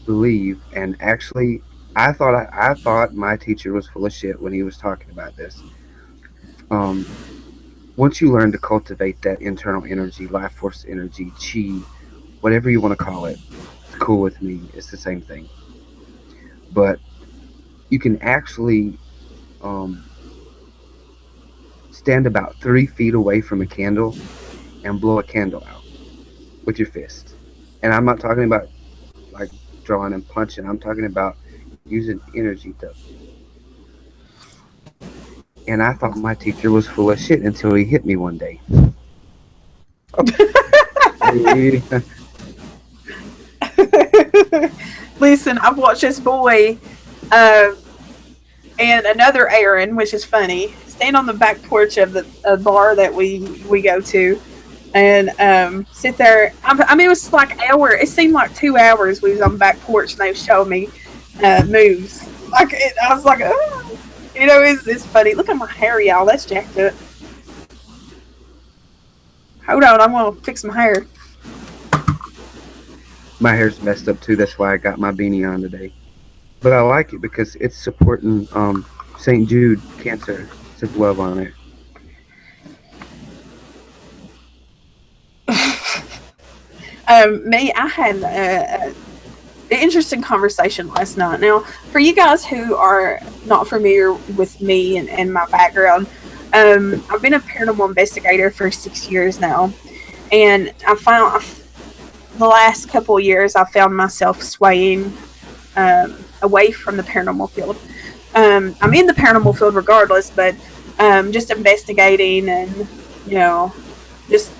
B: believe, and actually, I thought my teacher was full of shit when he was talking about this. Um, Once you learn to cultivate that internal energy, life force energy, chi, whatever you want to call it, it's cool with me. It's the same thing. But you can actually um, stand about 3 feet away from a candle and blow a candle out with your fist. And I'm not talking about like drawing and punching. I'm talking about using energy to And I thought my teacher was full of shit until he hit me one day.
A: Listen, I've watched this boy uh, and another Aaron, which is funny, stand on the back porch of the bar that we go to, and sit there. I mean, it was like hour. It seemed like 2 hours. We was on the back porch, and they showed me moves. I was like, oh. It's funny. Look at my hair, y'all. That's jacked up. Hold on, I'm gonna fix my hair.
B: My hair's messed up too. That's why I got my beanie on today. But I like it because it's supporting St. Jude Cancer Sick Love on it.
A: Me, I had an interesting conversation last night. Now, for you guys who are not familiar with me and my background, I've been a paranormal investigator for 6 years now, and I found the last couple of years I found myself swaying away from the paranormal field. I'm in the paranormal field regardless, but just investigating and just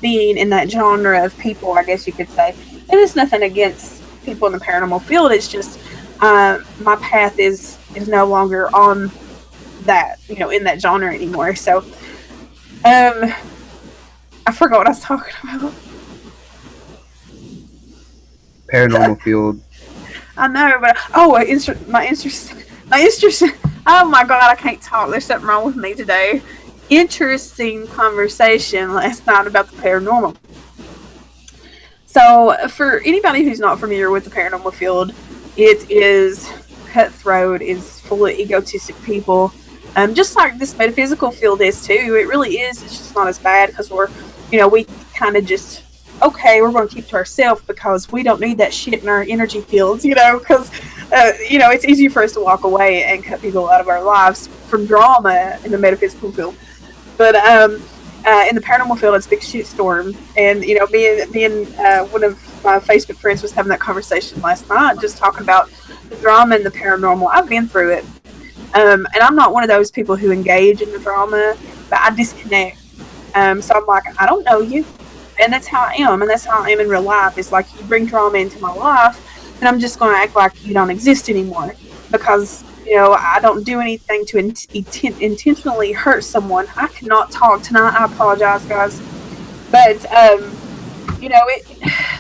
A: being in that genre of people, I guess you could say. And it's nothing against people in the paranormal field. It's just my path is no longer on that, in that genre anymore. So I forgot what I was talking about.
B: Paranormal field.
A: I know, but my interest. Oh my god, I can't talk. There's something wrong with me today. Interesting conversation last night about the paranormal. So, for anybody who's not familiar with the paranormal field, it is cutthroat, is full of egotistic people. Just like this metaphysical field is too. It really is. It's just not as bad because we kind of just, okay, we're going to keep to ourselves because we don't need that shit in our energy fields, because, it's easy for us to walk away and cut people out of our lives from drama in the metaphysical field. But in the paranormal field, it's a big shitstorm. And, me and one of my Facebook friends was having that conversation last night, just talking about the drama and the paranormal. I've been through it. And I'm not one of those people who engage in the drama, but I disconnect. So I'm like, I don't know you. And that's how I am. And that's how I am in real life. It's like you bring drama into my life, and I'm just going to act like you don't exist anymore. Because, I don't do anything to intentionally hurt someone. I cannot talk tonight. I apologize, guys. But,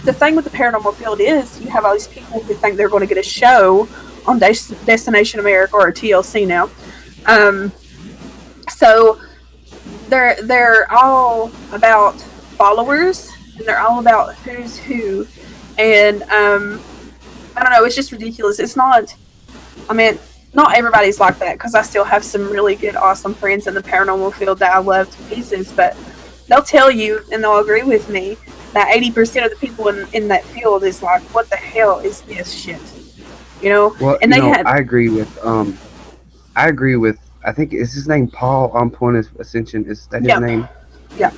A: the thing with the paranormal field is you have all these people who think they're going to get a show on Destination America or TLC now. So they're all about followers, and they're all about who's who. And I don't know, it's just ridiculous. It's not, not everybody's like that, because I still have some really good, awesome friends in the paranormal field that I love to pieces, but they'll tell you, and they'll agree with me, that 80% of the people in that field is like, what the hell is this shit?
B: Well,
A: and
B: I agree with I think is his name Paul on Point of Ascension. Is that his name?
A: Yeah.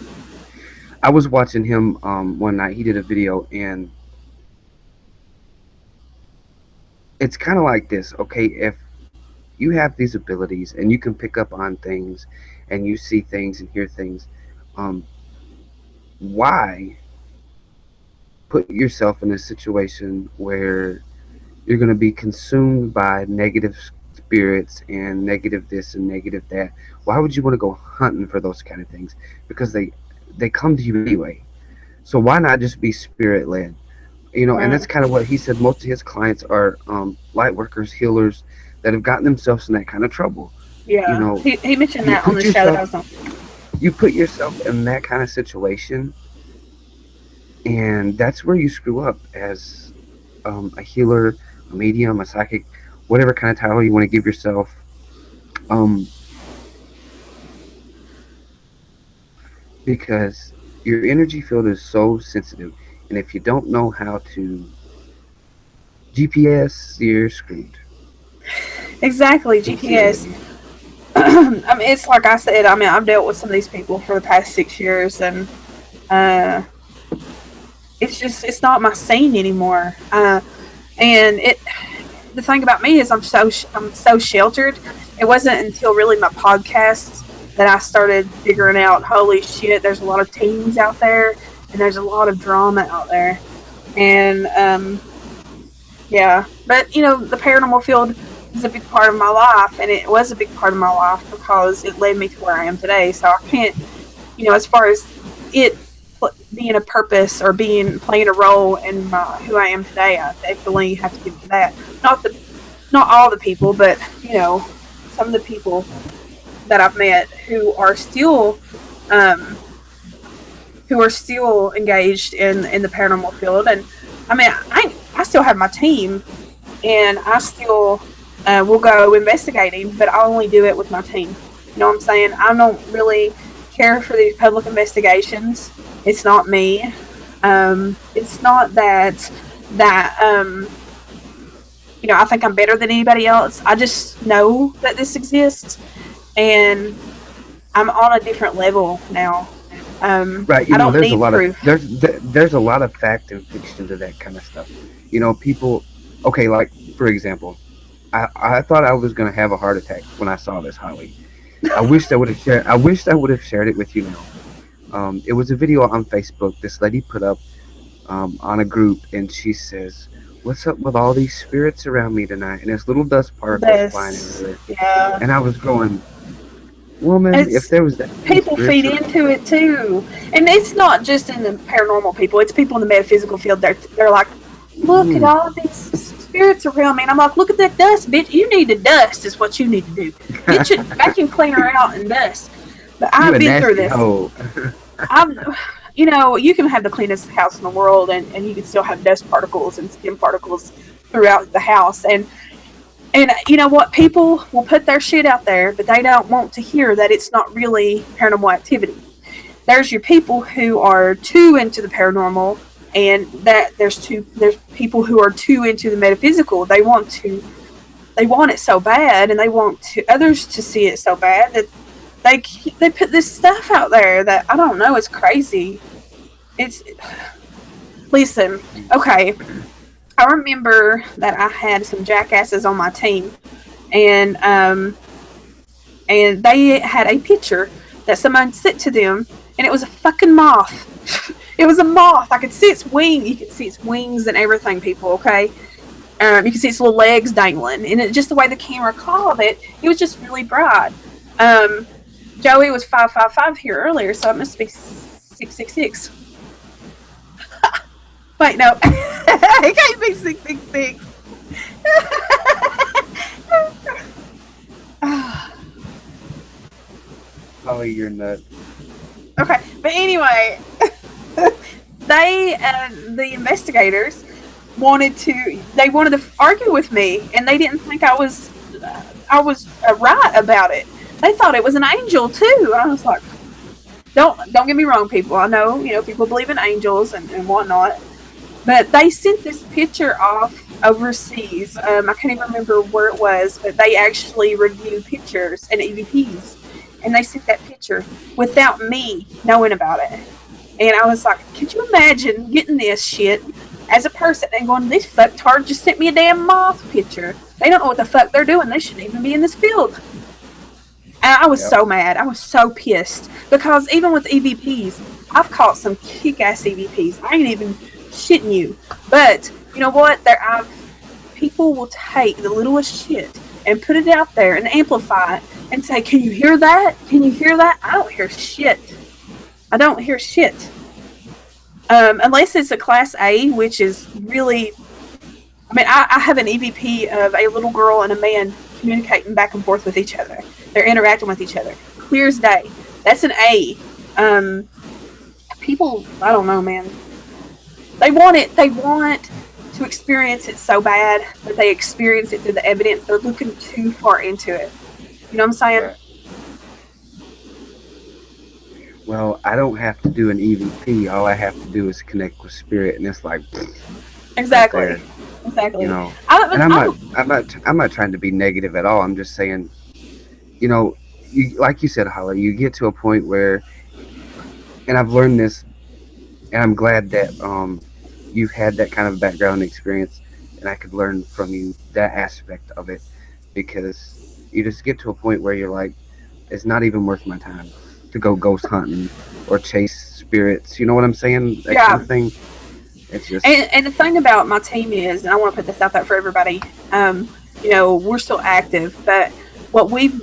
B: I was watching him one night. He did a video, and it's kind of like this. Okay, if you have these abilities and you can pick up on things and you see things and hear things, why put yourself in a situation where you're going to be consumed by negative spirits and negative this and negative that? Why would you want to go hunting for those kind of things? Because they come to you anyway. So why not just be spirit led? And that's kind of what he said. Most of his clients are light workers, healers that have gotten themselves in that kind of trouble.
A: Yeah, he mentioned that on the show that I was on.
B: You put yourself in that kind of situation, and that's where you screw up as a healer, a medium, a psychic, whatever kind of title you want to give yourself. Because your energy field is so sensitive, and if you don't know how to GPS, you're screwed.
A: Exactly, GPS. It's like I said, I've dealt with some of these people for the past 6 years, and it's not my scene anymore. And the thing about me is I'm so sheltered. It wasn't until really my podcasts that I started figuring out, holy shit, there's a lot of teens out there, and there's a lot of drama out there, and yeah. But the paranormal field is a big part of my life, and it was a big part of my life because it led me to where I am today. So I can't, as far as it being a purpose or playing a role in who I am today, I definitely have to give it to that. Not all the people, but some of the people that I've met who are still engaged in the paranormal field. And I mean, I still have my team, and I still will go investigating, but I only do it with my team. You know what I'm saying? I don't really care for these public investigations. It's not me. It's not that I think I'm better than anybody else. I just know that this exists, and I'm on a different level now.
B: Right,
A: I don't
B: there's a
A: need
B: lot
A: proof.
B: there's a lot of fact and fiction to that kind of stuff. People. Okay, like for example, I thought I was gonna have a heart attack when I saw this, Holly. I wished I would have shared. I wished I would have shared it with you now. It was a video on Facebook. This lady put up on a group, and she says, "What's up with all these spirits around me tonight?" And there's little dust particles flying everywhere.
A: Yeah.
B: And I was going, woman, if there was that,
A: people feed into it too, and it's not just in the paranormal people. It's people in the metaphysical field. They're like, look at all of these spirits around me, and I'm like, look at that dust, bitch. You need to dust. Is what you need to do. Get your vacuum cleaner out and dust. But I've been through this. You can have the cleanest house in the world, and you can still have dust particles and skin particles throughout the house. And you know what? People will put their shit out there, but they don't want to hear that it's not really paranormal activity. There's your people who are too into the paranormal, and that there's people who are too into the metaphysical. They want it so bad, and they want others to see it so bad that they put this stuff out there that I don't know. It's crazy. Listen, okay. I remember that I had some jackasses on my team, and they had a picture that someone sent to them, and it was a fucking moth. It was a moth. I could see its wing. You could see its wings and everything, people, okay? You could see its little legs dangling, and just the way the camera caught it, it was just really bright. Joey was 555 here earlier, so it must be 666. Wait, no. It can't be 666.
B: Oh, you're nuts.
A: Okay, but anyway, the investigators wanted to argue with me, and they didn't think I was right about it. They thought it was an angel too. I was like, don't get me wrong, people. I know people believe in angels and whatnot, but they sent this picture off overseas. I can't even remember where it was, but they actually review pictures and EVPs, and they sent that picture without me knowing about it. And I was like, could you imagine getting this shit as a person and going, this fucktard just sent me a damn moth picture. They don't know what the fuck they're doing. They shouldn't even be in this field. And I was so mad. I was so pissed. Because even with EVPs, I've caught some kick-ass EVPs. I ain't even shitting you. But, you know what? People will take the littlest shit and put it out there and amplify it and say, can you hear that? Can you hear that? I don't hear shit. I don't hear shit. Unless it's a Class A, which is really... I mean, I have an EVP of a little girl and a man communicating back and forth with each other. They're interacting with each other. Clear as day. That's an A. People, I don't know, man. They want to experience it so bad that they experience it through the evidence. They're looking too far into it. You know what I'm saying?
B: Right. Well, I don't have to do an EVP. All I have to do is connect with spirit, and it's like
A: exactly.
B: Right,
A: exactly.
B: I'm not trying to be negative at all. I'm just saying, like you said, Holly, you get to a point where, and I've learned this, and I'm glad that you've had that kind of background experience. and I could learn from you that aspect of it, because you just get to a point where you're like, it's not even worth my time to go ghost hunting or chase spirits. You know what I'm saying? That kind
A: Yeah.
B: of thing. It's just
A: And the thing about my team is, and I want to put this out there for everybody, we're still active, but what we've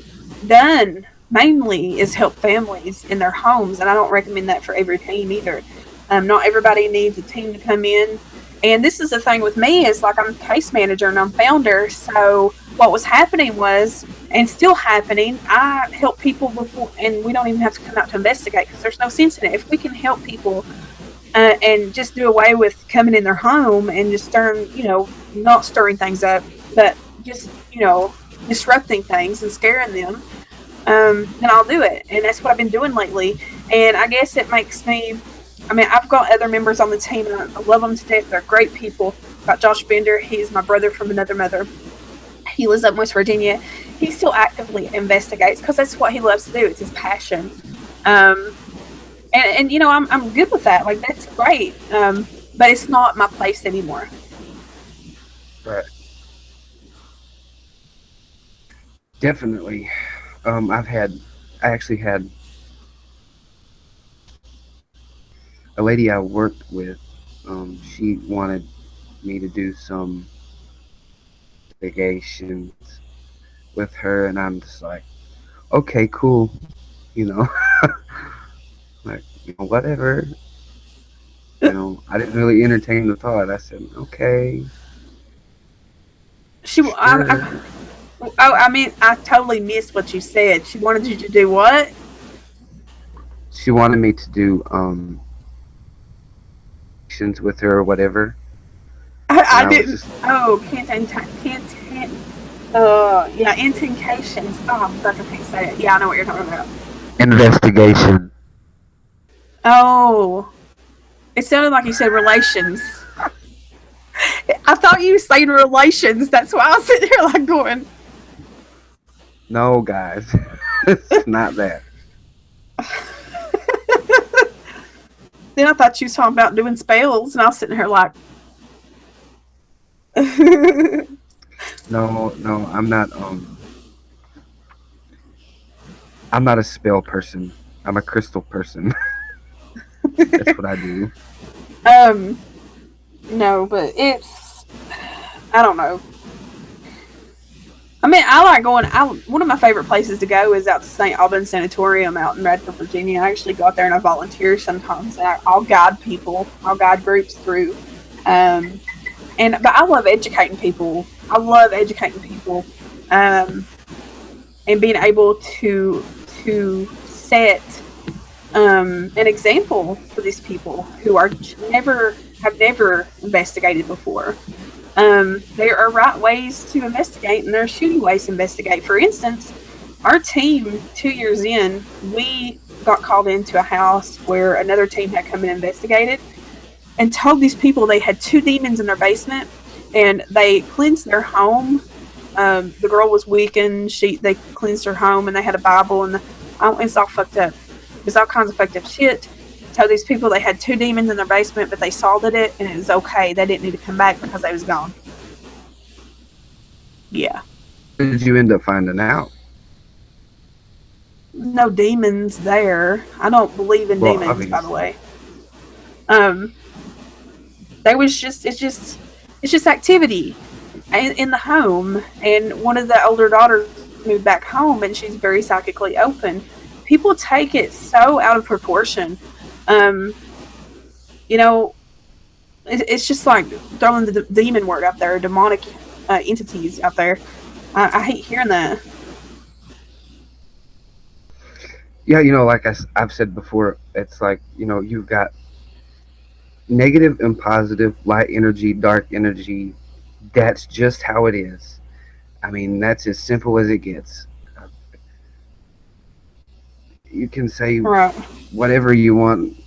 A: done mainly is help families in their homes, and I don't recommend that for every team either. Not everybody needs a team to come in. And this is the thing with me is like I'm case manager and I'm founder. So what was happening was, and still happening, I help people before, and we don't even have to come out to investigate because there's no sense in it. If we can help people and just do away with coming in their home and just not stirring things up, but just, disrupting things and scaring them, then I'll do it. And that's what I've been doing lately. And I guess it makes me, I've got other members on the team and I love them to death. They're great people. I've got Josh Bender. He's my brother from another mother. He lives up in West Virginia. He still actively investigates because that's what he loves to do. It's his passion. And I'm good with that. Like, that's great. But it's not my place anymore.
B: right. Definitely. I actually had a lady I worked with. She wanted me to do some investigations with her, and I'm just like, okay, cool, you know, like, whatever. I didn't really entertain the thought. I said, okay,
A: She,
B: sure.
A: I totally missed what you said. She wanted you to do what?
B: She wanted me to do with her or whatever, and
A: I
B: I was
A: didn't.
B: just
A: Oh, yeah, incantations. Oh, fuck, I can't say it. Yeah, I know what you're talking about.
B: investigation.
A: Oh, it sounded like you said relations. I thought you were saying relations. That's why I was sitting here like going.
B: No, guys, it's not that.
A: Then I thought you was talking about doing spells, and I was sitting here like.
B: No, no, I'm not a spell person. I'm a crystal person. That's what I do.
A: um, no, but it's. I don't know. I like going. One of my favorite places to go is out to St. Albans Sanatorium out in Radford, Virginia. I actually go out there and I volunteer sometimes. And I'll guide people. I'll guide groups through. Um, but I love educating people. I love educating people, and being able to set an example for these people who are never investigated before. There are right ways to investigate and there are shitty ways to investigate. For instance, our team 2 years in, we got called into a house where another team had come and investigated and told these people they had two demons in their basement and they cleansed their home. The girl was weakened. They cleansed her home and they had a Bible and it's all fucked up. It's all kinds of fucked up shit. Told these people they had two demons in their basement, but they solved it and it was okay. They didn't need to come back because they was gone. Yeah.
B: How did you end up finding out?
A: No demons there. I don't believe in
B: Well,
A: demons, by the
B: obviously.
A: way. Um, there was just it's just activity in the home, and one of the older daughters moved back home, and she's very psychically open. People take it so out of proportion. Um, you know, it's just like throwing the demon word out there, demonic entities out there. I hate hearing that.
B: Yeah, like I've said before, it's like, you've got negative and positive, light energy, dark energy. That's just how it is. I mean, that's as simple as it gets. You can say
A: Right.
B: whatever you want,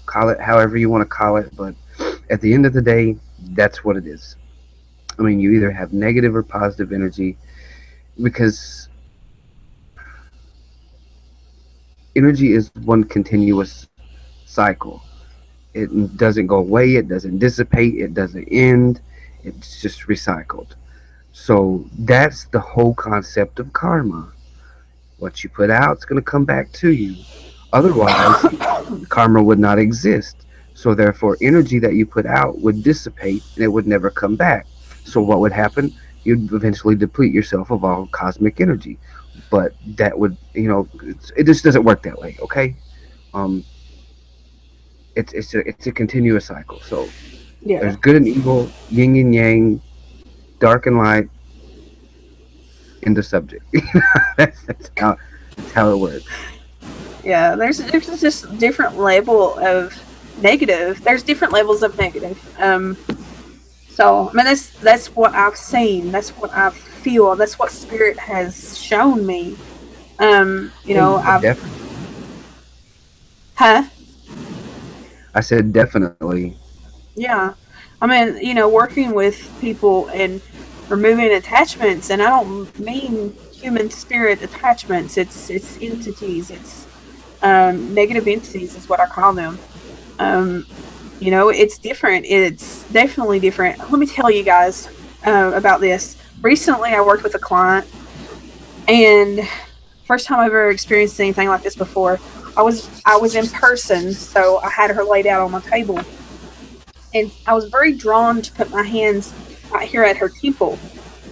B: call it however you want to call it, but at the end of the day, that's what it is. I mean, you either have negative or positive energy, because energy is one continuous cycle. It doesn't go away, it doesn't dissipate, it doesn't end. It's just recycled. So that's the whole concept of karma. What you put out is going to come back to you. Otherwise, karma would not exist. So therefore, energy that you put out would dissipate and it would never come back. So what would happen? You'd eventually deplete yourself of all cosmic energy. But that would, it just doesn't work that way. Okay, um, it's a continuous cycle. So
A: Yeah.
B: there's good and evil, yin and yang, dark and light in the subject. That's how it works.
A: Yeah, there's just different level of negative. There's different levels of negative. So I mean that's what I've seen. That's what I feel. That's what spirit has shown me. You
B: Oh
A: know,
B: yeah,
A: I've
B: definitely.
A: huh?
B: I said definitely.
A: Yeah. I mean, working with people and removing attachments, and I don't mean human spirit attachments. It's entities. It's negative entities is what I call them. Um, it's different. It's definitely different. Let me tell you guys about this. Recently, I worked with a client, and first time I've ever experienced anything like this before. I was in person, so I had her laid out on my table, and I was very drawn to put my hands right here at her temple.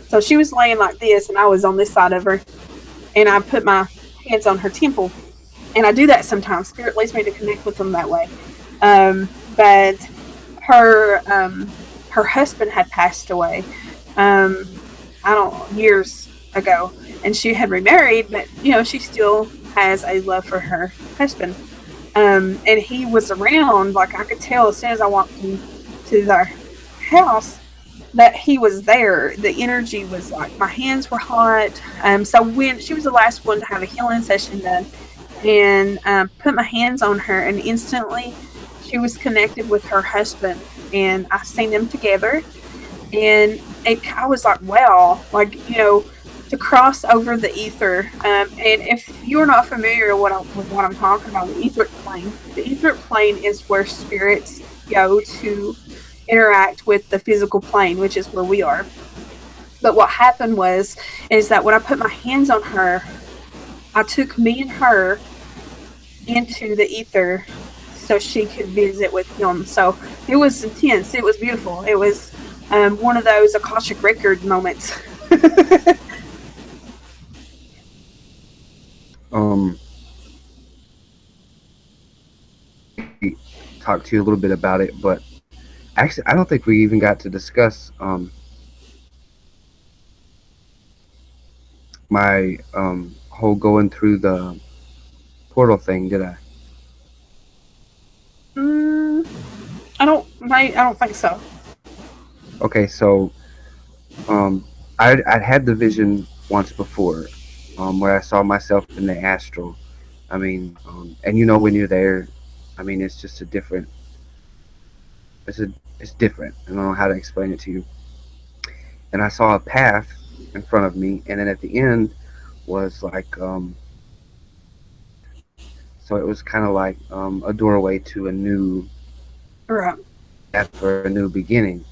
A: So she was laying like this, and I was on this side of her, and I put my hands on her temple, and I do that sometimes. Spirit leads me to connect with them that way. But her husband had passed away. Um, I don't know, years ago, and she had remarried, but she still has a love for her husband. And he was around. Like I could tell as soon as I walked into their house that he was there. The energy was like my hands were hot. So when she was the last one to have a healing session done, and put my hands on her, and instantly she was connected with her husband, and I seen them together, and I was like, wow, like to cross over the ether. And if you're not familiar with what I'm talking about, the etheric plane is where spirits go to interact with the physical plane, which is where we are. But what happened is that when I put my hands on her, I took me and her into the ether so she could visit with him. So it was intense. It was beautiful. It was one of those Akashic record moments.
B: Um, we talked to you a little bit about it, but actually, I don't think we even got to discuss my whole going through the portal thing, did I?
A: mm, I don't think so.
B: Okay, so um, I'd had the vision once before, where I saw myself in the astral. I mean, and when you're there, I mean, it's just a different. It's different. I don't know how to explain it to you. And I saw a path in front of me, and then at the end was like so it was kind of like a doorway to a new
A: Right.
B: path for a new beginning.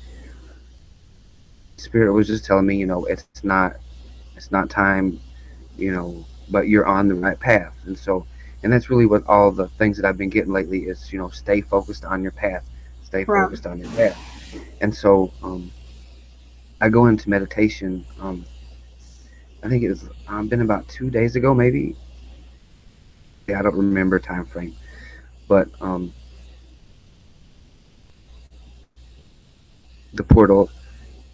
B: Spirit was just telling me, it's not time, but you're on the right path. And that's really what all the things that I've been getting lately is, stay focused on your path, stay
A: Right.
B: focused on your path. And so I go into meditation. I think it was been about 2 days ago, maybe. Yeah, I don't remember time frame, but the portal.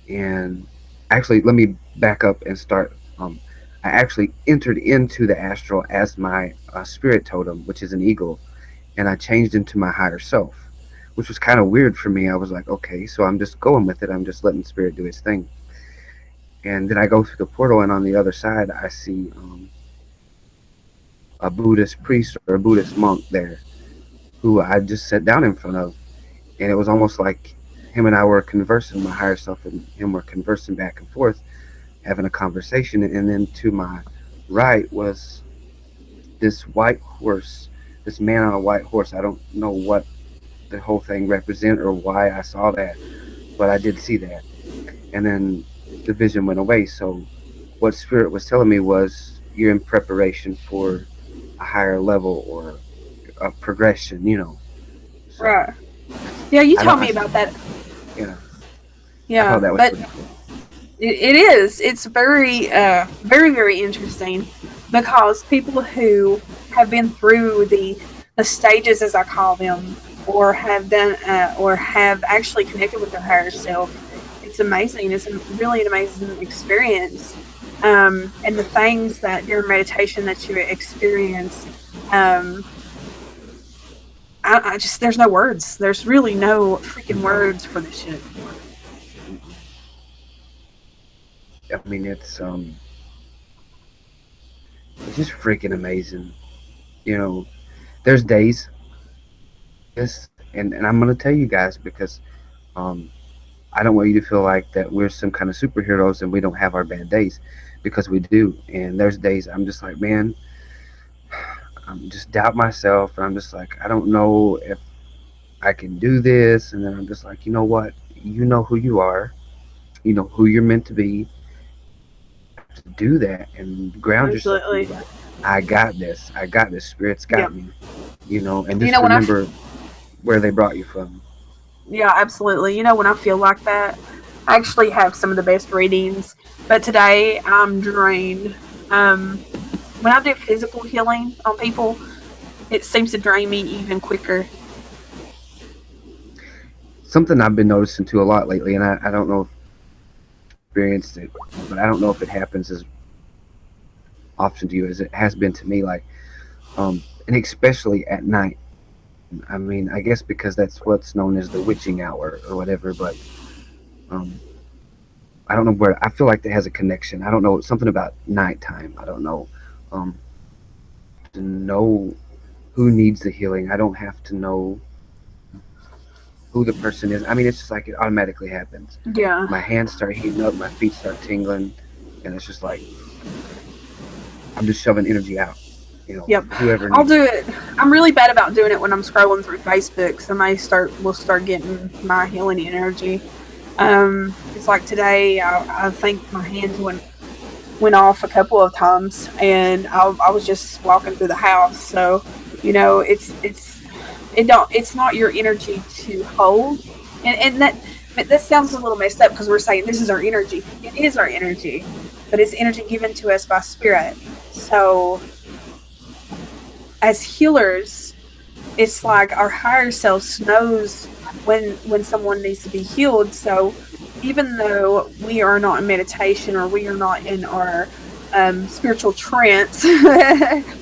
B: And actually, let me back up and start. I actually entered into the astral as my spirit totem, which is an eagle, and I changed into my higher self, which was kind of weird for me. I was like, okay, so I'm just going with it. I'm just letting spirit do its thing. And then I go through the portal, and on the other side, I see a Buddhist priest or a Buddhist monk there who I just sat down in front of, and it was almost like him and I were conversing. My higher self and him were conversing back and forth, having a conversation. And then to my right was this white horse, this man on a white horse. I don't know what the whole thing represent or why I saw that, but I did see that. and then the vision went away. So what spirit was telling me was you're in preparation for a higher level or a progression, you know. So
A: Right. Yeah, you
B: I don't,
A: told me
B: I,
A: about that.
B: you know, I
A: Yeah,
B: thought that was
A: but
B: pretty cool.
A: it is. It's very, very, very interesting because people who have been through the stages, as I call them, or have done, or have actually connected with their higher self, it's amazing. It's really an amazing experience. And the things that during meditation that you experience, um, I just there's no words. There's really no freaking
B: No,
A: words for this shit.
B: I mean it's just freaking amazing. You know, there's days this, and I'm gonna tell you guys because um I don't want you to feel like that we're some kind of superheroes and we don't have our bad days, because we do. And there's days I'm just like, man, I'm just doubt myself, and I'm just like, I don't know if I can do this. And then I'm just like, you know what? You know who you are. You know who you're meant to be. Have to do that and ground yourself and be
A: Absolutely.
B: like, I got this. I got this. Spirit's
A: Yeah.
B: got me. You know, and
A: You
B: just
A: know when
B: remember where they brought you from.
A: yeah, absolutely. You know when I feel like that, I actually have some of the best readings, but today I'm drained. Um, when I do physical healing on people, it seems to drain me even quicker.
B: Something I've been noticing too a lot lately, and I don't know if you've experienced it, but I don't know if it happens as often to you as it has been to me. Like, and especially at night. I mean, I guess because that's what's known as the witching hour or whatever. But um, I don't know where. I feel like that has a connection. I don't know, something about nighttime. I don't know. Um, to know who needs the healing. I don't have to know who the person is. I mean, it's just like it automatically happens.
A: Yeah.
B: My hands start heating up, my feet start tingling, and it's just like I'm just shoving energy out. You know,
A: Yep.
B: whoever
A: I'll
B: needs
A: do
B: it.
A: it. I'm really bad about doing it when I'm scrolling through Facebook. So I will start getting my healing energy. It's like today. I think my hands went off a couple of times, and I was just walking through the house. So, it's not your energy to hold, and that sounds a little messed up because we're saying this is our energy. It is our energy, but it's energy given to us by spirit. So, as healers, it's like our higher self knows when someone needs to be healed. So even though we are not in meditation or we are not in our spiritual trance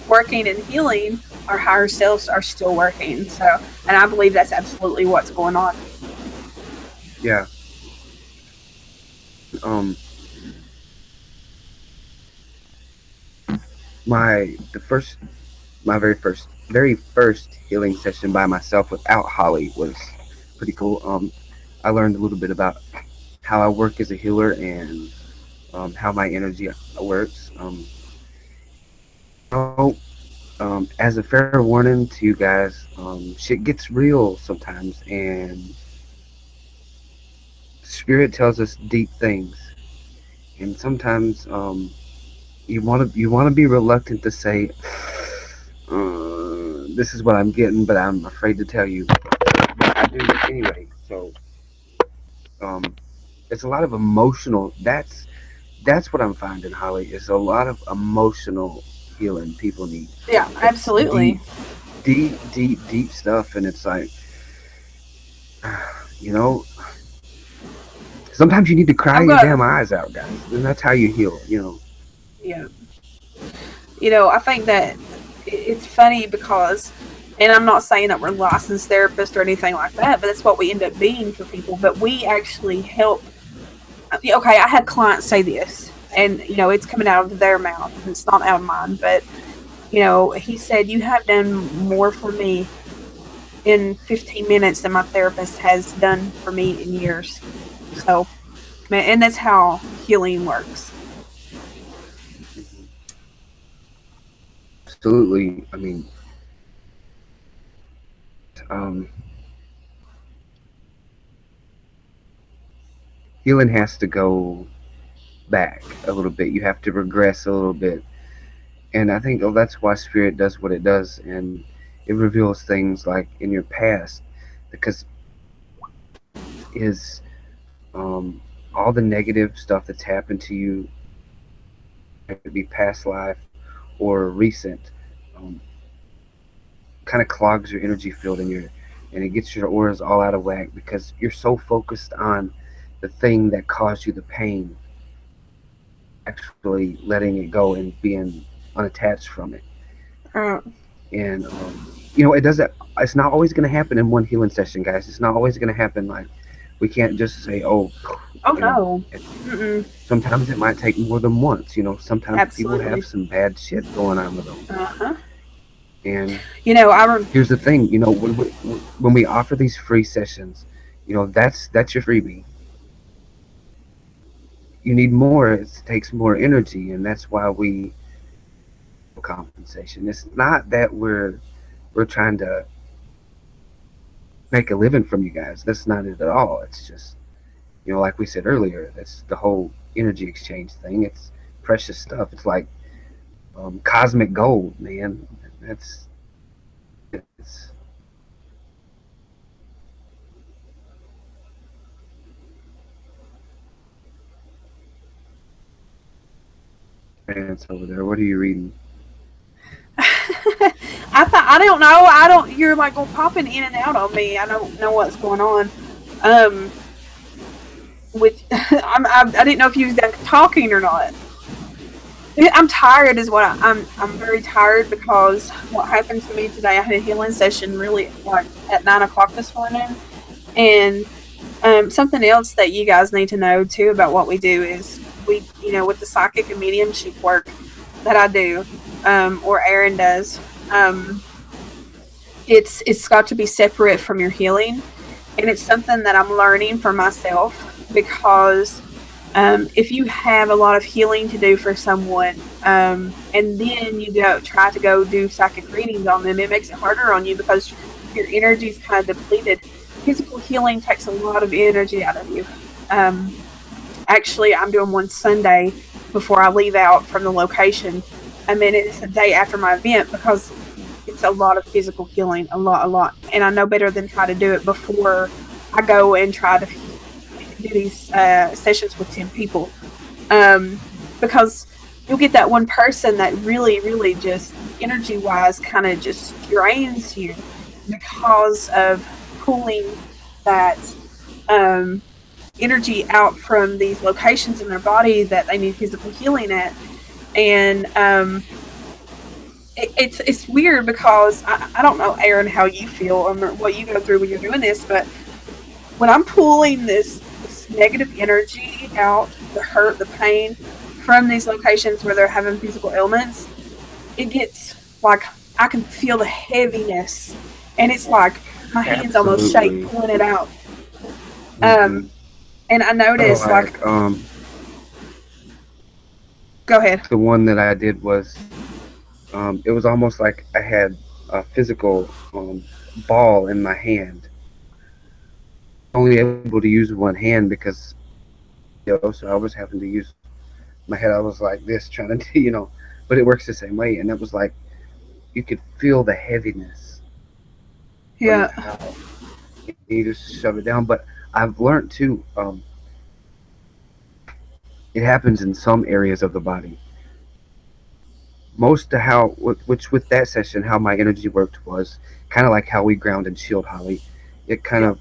A: working and healing, our higher selves are still working. So, and I believe that's absolutely what's going on.
B: Yeah. Um, my the first, my very first healing session by myself without Holly was pretty cool. I learned a little bit about how I work as a healer and how my energy works. So, as a fair warning to you guys, shit gets real sometimes, and spirit tells us deep things, and sometimes you want to be reluctant to say, this is what I'm getting, but I'm afraid to tell you. But I do anyway. So um, it's a lot of emotional. That's what I'm finding, Holly. Is a lot of emotional healing people need.
A: Yeah,
B: It's deep,
A: absolutely.
B: deep stuff, and it's like, you know, sometimes you need to cry
A: I've
B: your damn
A: got
B: eyes out, guys, and that's how you heal. You know.
A: yeah. I think that it's funny because, and I'm not saying that we're licensed therapists or anything like that, but that's what we end up being for people. But we actually help. Okay, I had clients say this, and it's coming out of their mouth. It's not out of mine, but he said, "You have done more for me in 15 minutes than my therapist has done for me in years." So, and that's how healing works.
B: Absolutely. I mean, um, healing has to go back a little bit. You have to regress a little bit. And I think, oh, that's why spirit does what it does, and it reveals things like in your past, because is all the negative stuff that's happened to you, it could be past life or recent, um, kind of clogs your energy field and it gets your auras all out of whack because you're so focused on the thing that caused you the pain, actually letting it go and being unattached from it.
A: Uh,
B: And it doesn't. It's not always going to happen in one healing session, guys. It's not always going to happen like we can't just say, "Oh,
A: oh
B: you know."
A: no. Mm-mm.
B: Sometimes it might take more than once. Sometimes people
A: Absolutely.
B: have some bad shit going on with them.
A: Uh-huh.
B: And
A: I
B: here's the thing. When we offer these free sessions, that's your freebie. You need more. It takes more energy, and that's why we compensation. It's not that we're trying to make a living from you guys. That's not it at all. It's just, like we said earlier, that's the whole energy exchange thing. It's precious stuff. It's like cosmic gold, man. It's over there. What are you reading?
A: I don't know. I don't. You're like popping in and out on me. I don't know what's going on. Um, with I didn't know if you was done talking or not. I'm tired, is what I'm very tired because what happened to me today. I had a healing session really like at 9 o'clock this morning, and something else that you guys need to know too about what we do is we, with the psychic and mediumship work that I do, or Aaron does, it's got to be separate from your healing, and it's something that I'm learning for myself because if you have a lot of healing to do for someone, and then you try to go do psychic readings on them, it makes it harder on you because your energy is kind of depleted. Physical healing takes a lot of energy out of you. Actually, I'm doing one Sunday before I leave out from the location. I mean, it's a day after my event because it's a lot of physical healing, a lot. And I know better than try to do it before I go and try to do these sessions with 10 people. Because you'll get that one person that really, really just energy-wise kind of just drains you because of pulling that energy out from these locations in their body that they need physical healing at. And it's weird because I don't know, Aaron, how you feel or what you go through when you're doing this, but when I'm pulling this negative energy out, the hurt, the pain from these locations where they're having physical ailments, it gets like I can feel the heaviness, and it's like my hands almost shake pulling it out.
B: Mm-hmm.
A: And I noticed go ahead.
B: The one that I did was it was almost like I had a physical ball in my hand. Only able to use one hand because so I was having to use my head. I was like this trying to but it works the same way, and it was like you could feel the heaviness.
A: Yeah.
B: You just shove it down. But I've learned too, it happens in some areas of the body. Most of with that session, how my energy worked was kind of like how we ground and shield Holly. It kind of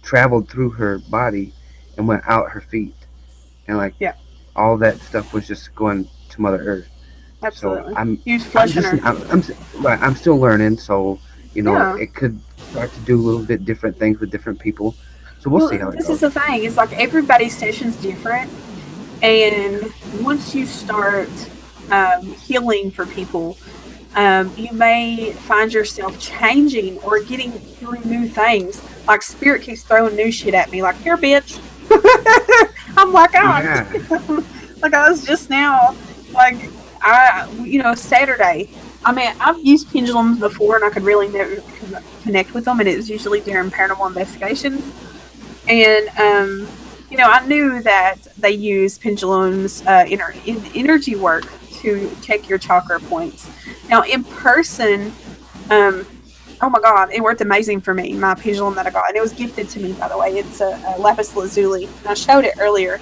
B: traveled through her body and went out her feet, and all that stuff was just going to Mother Earth.
A: Absolutely.
B: So I'm still learning, so it could start to do a little bit different things with different people. So we'll see how it goes.
A: This is the thing. It's like everybody's session's different, and once you start healing for people, you may find yourself changing or getting through new things. Like Spirit keeps throwing new shit at me, like, here, bitch. I'm like, like I was just now, like, Saturday. I mean, I've used pendulums before, and I could really never connect with them, and it was usually during paranormal investigations. And I knew that they use pendulums, energy work to check your chakra points. Now, in person, um, oh my god, it worked amazing for me. My pendulum that I got, and it was gifted to me, by the way. It's a lapis lazuli. And I showed it earlier.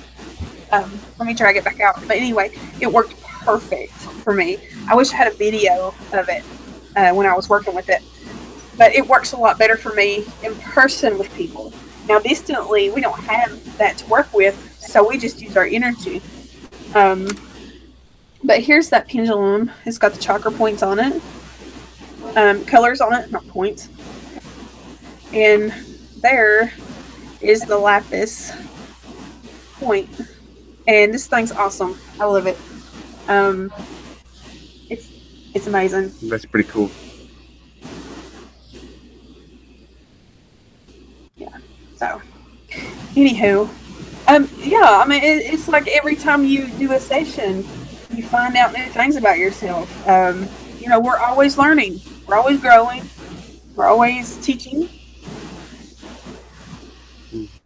A: Let me drag it back out. But anyway, it worked perfect for me. I wish I had a video of it when I was working with it, but it works a lot better for me in person with people. Now, distantly, we don't have that to work with, so we just use our energy. Um, but here's that pendulum. It's got the chakra points on it, colors on it, not points. And there is the lapis point. And this thing's awesome. I love it. Um, it's it's amazing.
B: That's pretty cool.
A: Yeah. So, anywho, yeah. I mean, it's like every time you do a session, you find out new things about yourself. We're always learning. We're always growing. We're always teaching.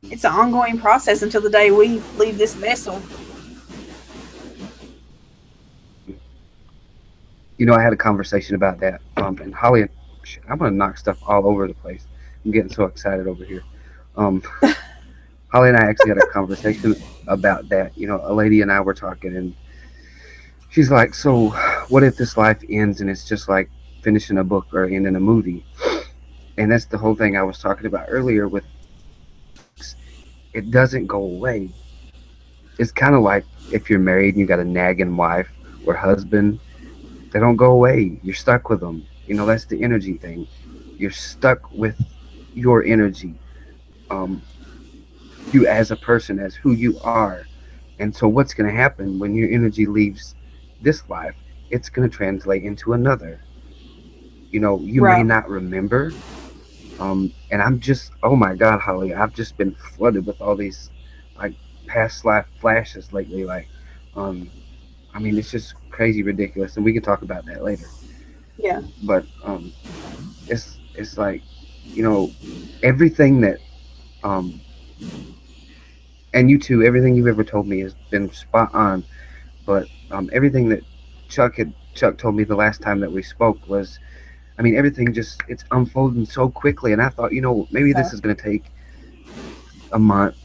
A: It's an ongoing process until the day we leave this vessel.
B: I had a conversation about that. And Holly, I'm gonna knock stuff all over the place. I'm getting so excited over here. Um, Holly and I actually had a conversation about that. A lady and I were talking, and she's like, "So, what if this life ends and it's just like finishing a book or ending a movie?" And that's the whole thing I was talking about earlier. With it doesn't go away. It's kind of like if you're married and you got a nagging wife or husband. They don't go away. You're stuck with them. That's the energy thing. You're stuck with your energy. Um, you as a person, as who you are. And so what's going to happen when your energy leaves this life? It's going to translate into another. You may
A: Right.
B: not remember. And I'm just, oh my God, Holly, I've just been flooded with all these like past life flashes lately. Like, um, I mean, it's just crazy ridiculous. And we can talk about that later.
A: Yeah.
B: But it's like, you know, everything that um, and you too, everything you've ever told me has been spot on. But everything that Chuck told me the last time that we spoke was, I mean, everything just it's unfolding so quickly, and I thought, maybe this is going to take a month,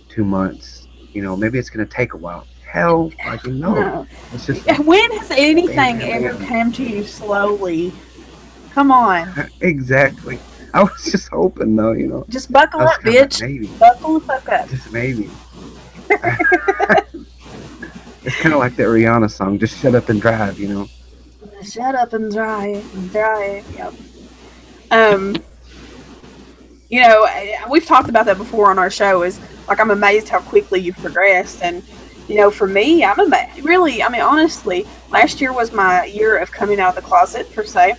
B: 2 months, maybe it's going to take a while. Hell, fucking no.
A: No.
B: It's just
A: When has
B: bam,
A: anything
B: bam,
A: ever
B: bam.
A: come to you slowly? Come on.
B: Exactly. I was just hoping though,
A: Just buckle
B: I was
A: up,
B: kind of like
A: bitch.
B: maybe,
A: Buckle the fuck up.
B: just maybe. It's kind of like that Rihanna song, just shut up and drive.
A: Shut up and drive. Yep. Um, we've talked about that before on our show. Is like I'm amazed how quickly you've progressed, and for me, I'm amazed. Really, I mean, honestly, last year was my year of coming out of the closet per se,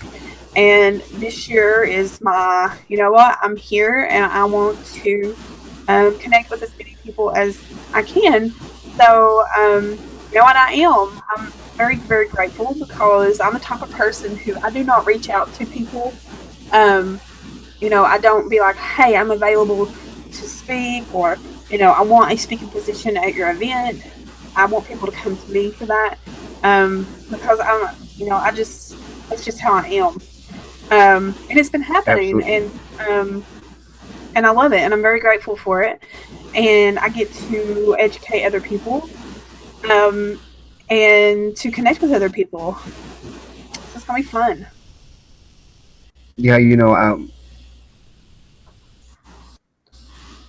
A: and this year is my. You know what? I'm here, and I want to connect with as many people as I can. So, and I am. I'm very, very grateful because I'm the type of person who I do not reach out to people. Um, I don't be like, hey, I'm available to speak, or, I want a speaking position at your event. I want people to come to me for that. Because that's just how I am. And it's been happening,
B: Absolutely.
A: and I love it, and I'm very grateful for it. And I get to educate other people, um, and to connect with other people. So it's gonna be fun.
B: Yeah,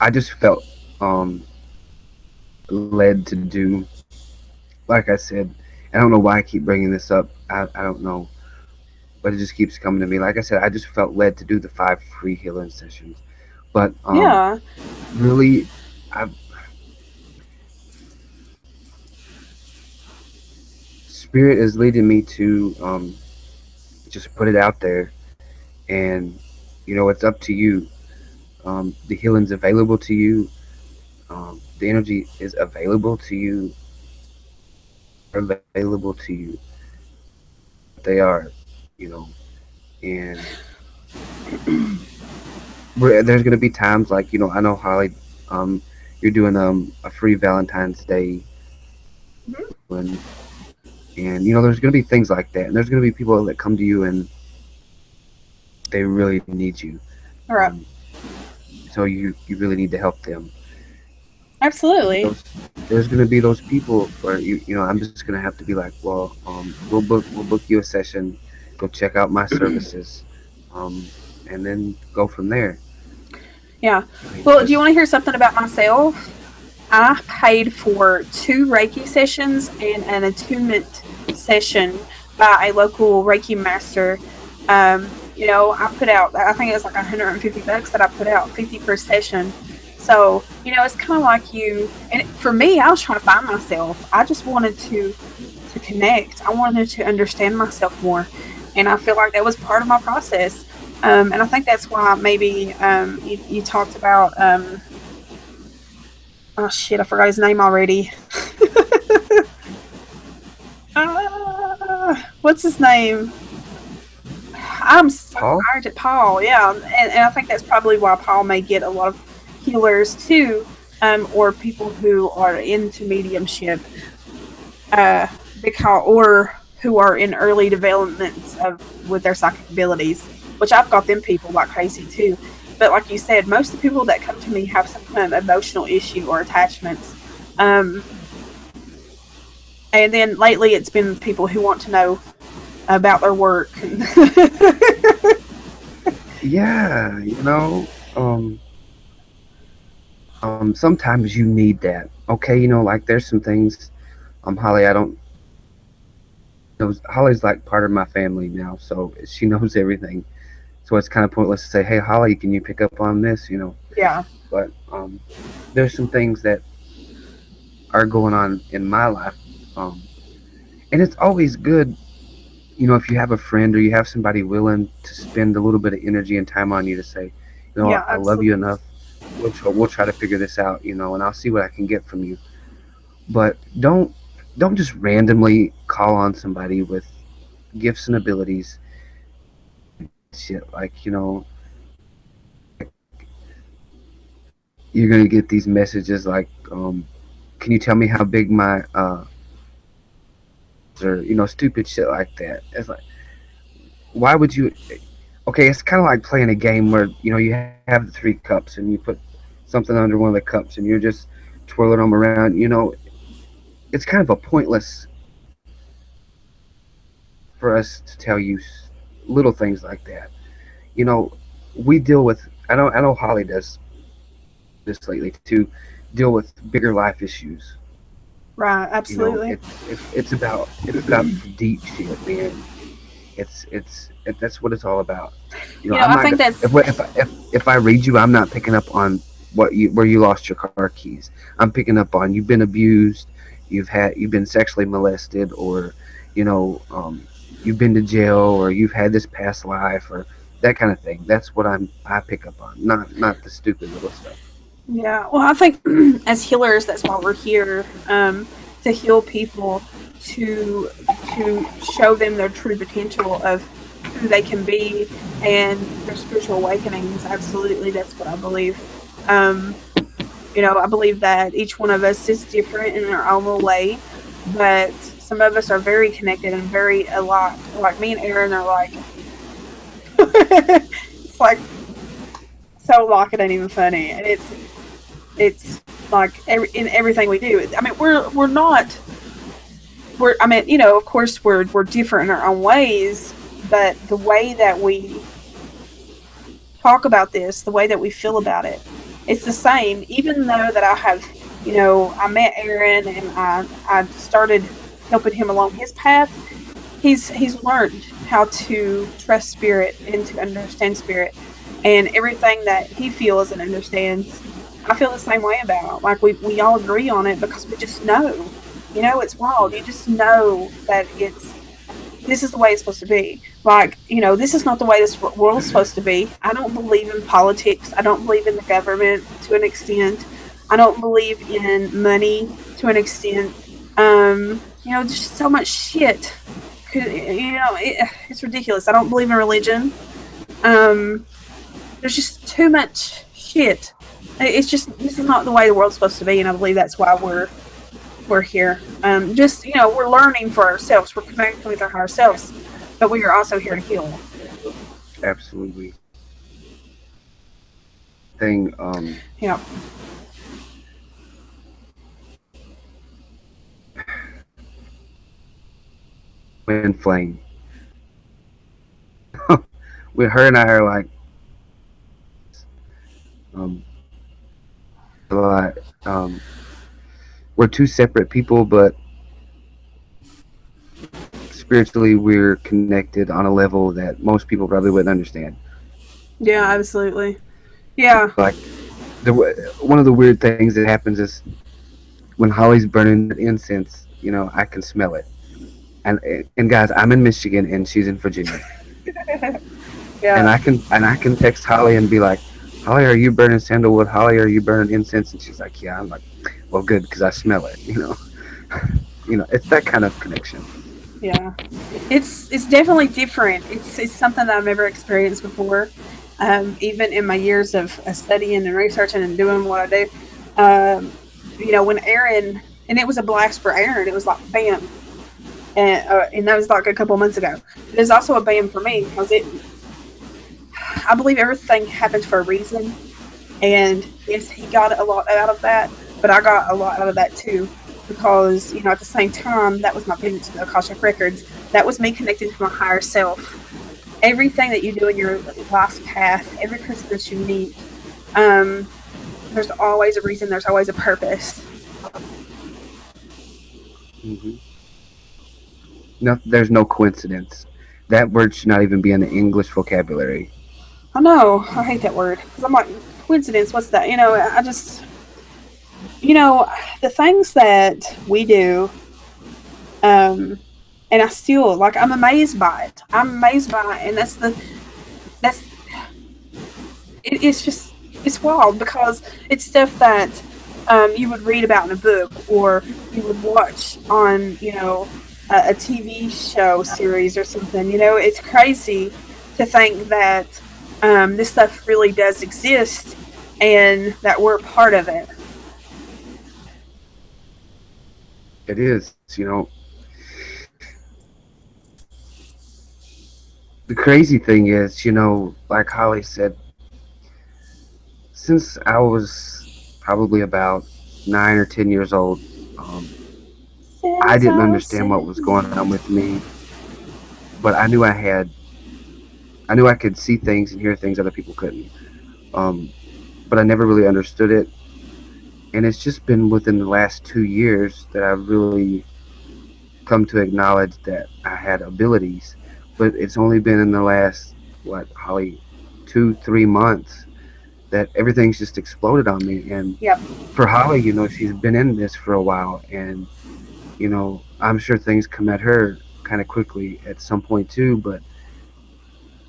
B: I just felt um led to do, like I said, I don't know why I keep bringing this up. I don't know, but it just keeps coming to me. Like I said, I just felt led to do the 5 free healing sessions. But
A: Yeah.
B: really, I spirit is leading me to just put it out there, and it's up to you. The healing's available to you. The energy is available to you. Are available to you. They are, you know, and there's gonna be times like I know Holly. You're doing a free Valentine's Day,
A: Mhm.
B: and there's gonna be things like that, and there's gonna be people that come to you and they really need you.
A: All right.
B: Um, so you really need to help them.
A: Absolutely.
B: Those There's gonna be those people where I'm just gonna have to be like, well, we'll book you a session, go check out my services, um, and then go from there.
A: Yeah.
B: I mean,
A: Well, do you
B: just
A: want to hear something about myself? I paid for 2 Reiki sessions and an attunement session by a local Reiki master. I put out, I think it was like $150 that I put out, 50 per session. So, it's kind of like and for me, I was trying to find myself. I just wanted to connect. I wanted to understand myself more. And I feel like that was part of my process. And I think that's why maybe you talked about, oh shit, I forgot his name already. What's his name? I'm so
B: Paul.
A: tired at Paul. Yeah, and I think that's probably why Paul may get a lot of healers too, or people who are into mediumship, uh, because or who are in early developments of with their psychic abilities, which I've got them people like crazy too. But like you said, most of the people that come to me have some kind of emotional issue or attachments. Um, and then lately, it's been people who want to know about their work.
B: Yeah, sometimes you need that. Okay, like there's some things. Holly, I don't knows Holly's like part of my family now, so she knows everything. So it's kind of pointless to say, "Hey, Holly, can you pick up on this?"
A: Yeah,
B: But there's some things that are going on in my life, um, and it's always good, if you have a friend or you have somebody willing to spend a little bit of energy and time on you to say,
A: yeah,
B: I love you
A: absolutely.
B: enough. We'll try to figure this out, and I'll see what I can get from you. But don't just randomly call on somebody with gifts and abilities. Shit, like you're gonna get these messages like, can you tell me how big my or stupid shit like that. It's like, why would you? Okay, it's kind of like playing a game where you have the 3 cups and you put something under one of the cups and you're just twirling them around. It's kind of a pointless for us to tell you little things like that. You know, we deal with. I know Holly does this lately to deal with bigger life issues.
A: Right, absolutely.
B: It's about the deep shit, man. That's what it's all about. I'm
A: I
B: not
A: think
B: gonna
A: that's
B: if I read you, I'm not picking up on where you lost your car keys. I'm picking up on you've been abused, you've been sexually molested, or you know you've been to jail, or you've had this past life, or that kind of thing. That's what I pick up on, not the stupid little stuff.
A: yeah. Well, I think as healers, that's why we're here, to heal people, to show them their true potential of who they can be and their spiritual awakenings. Absolutely, that's what I believe. Um, I believe that each one of us is different in our own little way, but some of us are very connected and very alike. Like me and Aaron are like, it's like so like it ain't even funny, and it's like in everything we do. I mean, we're not we're I mean, of course we're different in our own ways, but the way that we talk about this, the way that we feel about it, it's the same. Even though that I have, I met Aaron and I started helping him along his path. He's learned how to trust spirit and to understand spirit, and everything that he feels and understands, I feel the same way about. Like we all agree on it because we just know. It's wild. You just know that this is the way it's supposed to be. Like, this is not the way this world's supposed to be. I don't believe in politics. I don't believe in the government to an extent. I don't believe in money to an extent. Just so much shit. It's ridiculous. I don't believe in religion. There's just too much shit. It's just this is not the way the world's supposed to be, and I believe that's why we're here. Just we're learning for ourselves. We're connecting with our higher selves, but we are also here to heal.
B: Absolutely. Thing.
A: Yeah.
B: Twin flame. With her and I are um, like we're two separate people, but spiritually we're connected on a level that most people probably wouldn't understand.
A: Yeah, absolutely. Yeah.
B: Like the one of the weird things that happens is when Holly's burning that incense, I can smell it. And guys, I'm in Michigan and she's in Virginia, and
A: Yeah.
B: I can text Holly and be like, Holly, are you burning sandalwood? Holly, are you burning incense? And she's like, yeah. I'm like, well, good, because I smell it. It's that kind of connection.
A: Yeah. It's definitely different. It's something that I've never experienced before. Even in my years of studying and researching and doing what I do, when Aaron, and it was a blast for Aaron. It was like bam, and that was like a couple months ago. It is also a bam for me because I believe everything happens for a reason, and yes, he got a lot out of that, but I got a lot out of that too because at the same time that was my payment to the Akashic Records. That was me connecting to my higher self. Everything that you do in your life's path, every person that you meet, um, there's always a reason. There's always a purpose.
B: Hmm. No, there's no coincidence. That word should not even be in the English vocabulary.
A: I know. I hate that word because I'm like coincidence. What's that? I just the things that we do, um, and I still like. I'm amazed by it. I'm amazed by it, and that's it's just it's wild because it's stuff that you would read about in a book or you would watch on a TV show series or something. It's crazy to think that this stuff really does exist and that we're part of it.
B: It is. The crazy thing is, like Holly said, since I was probably about 9 or 10 years old, um, I
A: Since
B: didn't
A: I was
B: understand what was going on with me, but I knew I could see things and hear things other people couldn't. Um, but I never really understood it, and it's just been within the last 2 years that I've really come to acknowledge that I had abilities. But it's only been in the last what, Holly, 2 3 months that everything's just exploded on me. And
A: yep.
B: for Holly, she's been in this for a while, and I'm sure things come at her kind of quickly at some point too. But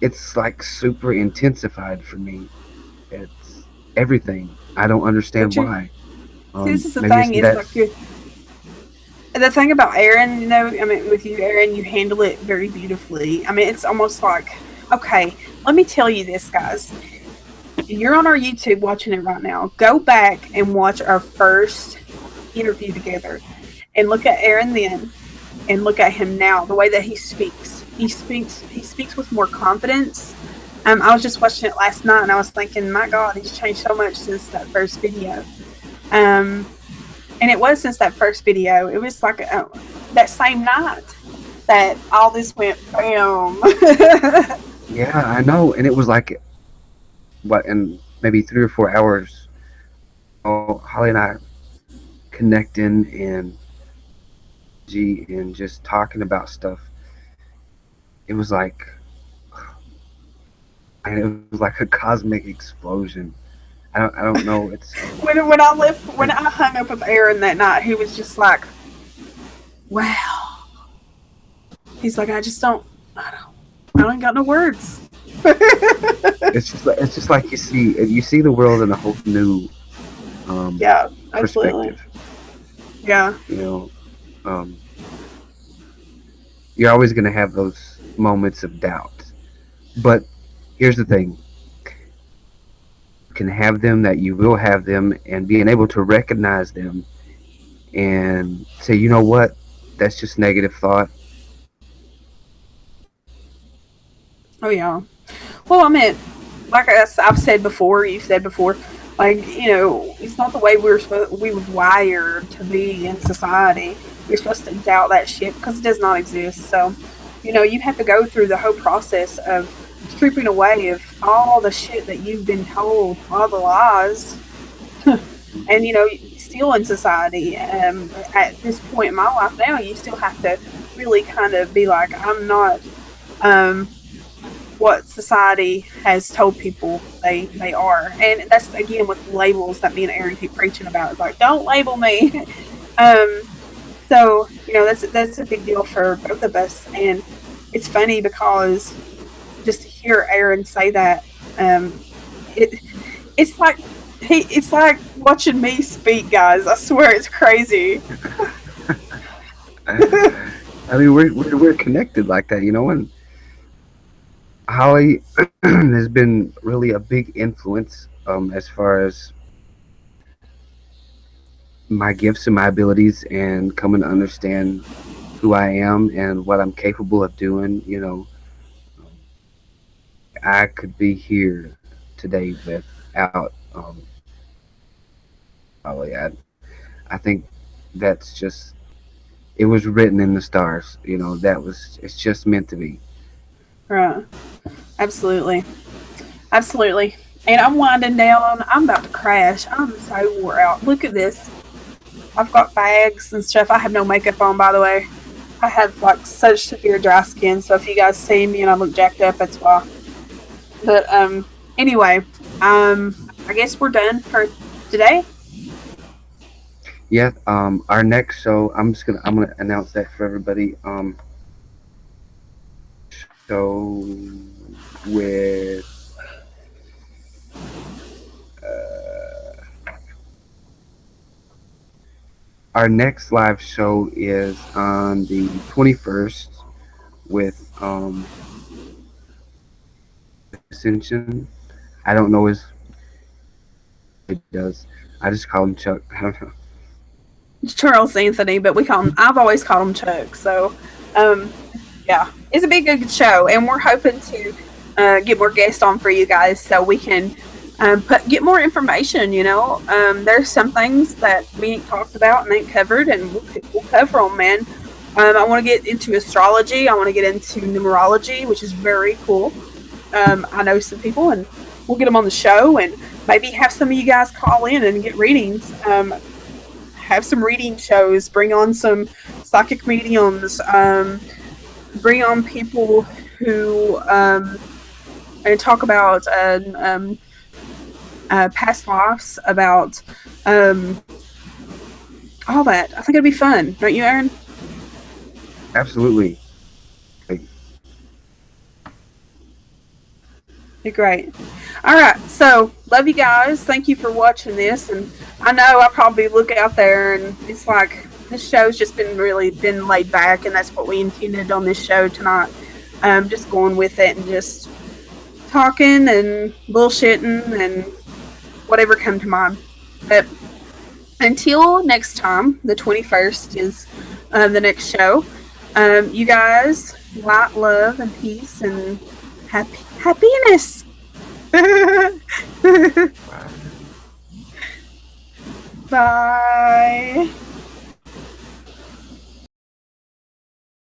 B: it's like super intensified for me. It's everything. I don't understand
A: But you
B: why.
A: see, this is the
B: Maybe it's
A: thing is
B: that.
A: like the thing about Aaron, I mean, with you, Aaron, you handle it very beautifully. I mean, it's almost like, okay, let me tell you this, guys. You're on our YouTube watching it right now. Go back and watch our first interview together and look at Aaron then and look at him now, the way that he speaks. He speaks with more confidence. I was just watching it last night and I was thinking, my God, he's changed so much since that first video. Um, and it was since that first video. It was like that same night that all this went bam.
B: Yeah, I know. And it was like, what, in maybe 3 or 4 hours, Holly and I connecting and and just talking about stuff. It was like, and it was like a cosmic explosion. I don't know.
A: When I hung up with Aaron that night, he was just like, "Wow." He's like, I don't got no words.
B: It's just like you see the world in a whole new
A: Yeah, absolutely.
B: perspective.
A: Yeah,
B: You know, um, you're always going to have those moments of doubt. But here's the thing: can have them, that you will have them, and being able to recognize them and say, you know what, that's just negative thought.
A: Oh yeah. Well, I mean, like I've said before, you said before, like it's not the way we were wired to be in society. We're supposed to doubt that shit because it does not exist. So, you have to go through the whole process of stripping away of all the shit that you've been told, all the lies, and still in society. At this point in my life now, you still have to really kind of be like, I'm not. Um, what society has told people they are. And that's again with labels that me and Aaron keep preaching about. It's like, don't label me. um, so that's a big deal for both of us. And it's funny because just to hear Aaron say that, it it's like it's like watching me speak, guys. I swear it's crazy.
B: I mean, we're connected like that, and Holly has been really a big influence as far as my gifts and my abilities and coming to understand who I am and what I'm capable of doing. I could be here today without Holly. I think that's just, it was written in the stars. It's just meant to be.
A: Right. Absolutely. Absolutely. And I'm winding down. I'm about to crash. I'm so wore out. Look at this. I've got bags and stuff. I have no makeup on, by the way. I have like such severe dry skin, so if you guys see me and I look jacked up, that's why. But anyway, I guess we're done for today.
B: Yeah. Our next show, I'm gonna announce that for everybody. So with our next live show is on the 21st with Ascension. I don't know his it does. I just call him Chuck. I don't know.
A: Charles Anthony, but I've always called him Chuck. So, um, yeah, it's a big good show, and we're hoping to get more guests on for you guys so we can get more information. There's some things that we ain't talked about and ain't covered, and we'll cover them, man. I want to get into astrology. I want to get into numerology, which is very cool. I know some people, and we'll get them on the show, and maybe have some of you guys call in and get readings. Have some reading shows. Bring on some psychic mediums. Bring on people who and talk about past lives, about all that. I think it'd be fun, don't you, Aaron?
B: Absolutely.
A: You're great. All right, so love you guys. Thank you for watching this, and I know I probably look out there and it's like this show's just been laid back, and that's what we intended on this show tonight. Just going with it and just talking and bullshitting and whatever come to mind. But until next time, the 21st is the next show. You guys, light, love, and peace, and happiness. Bye.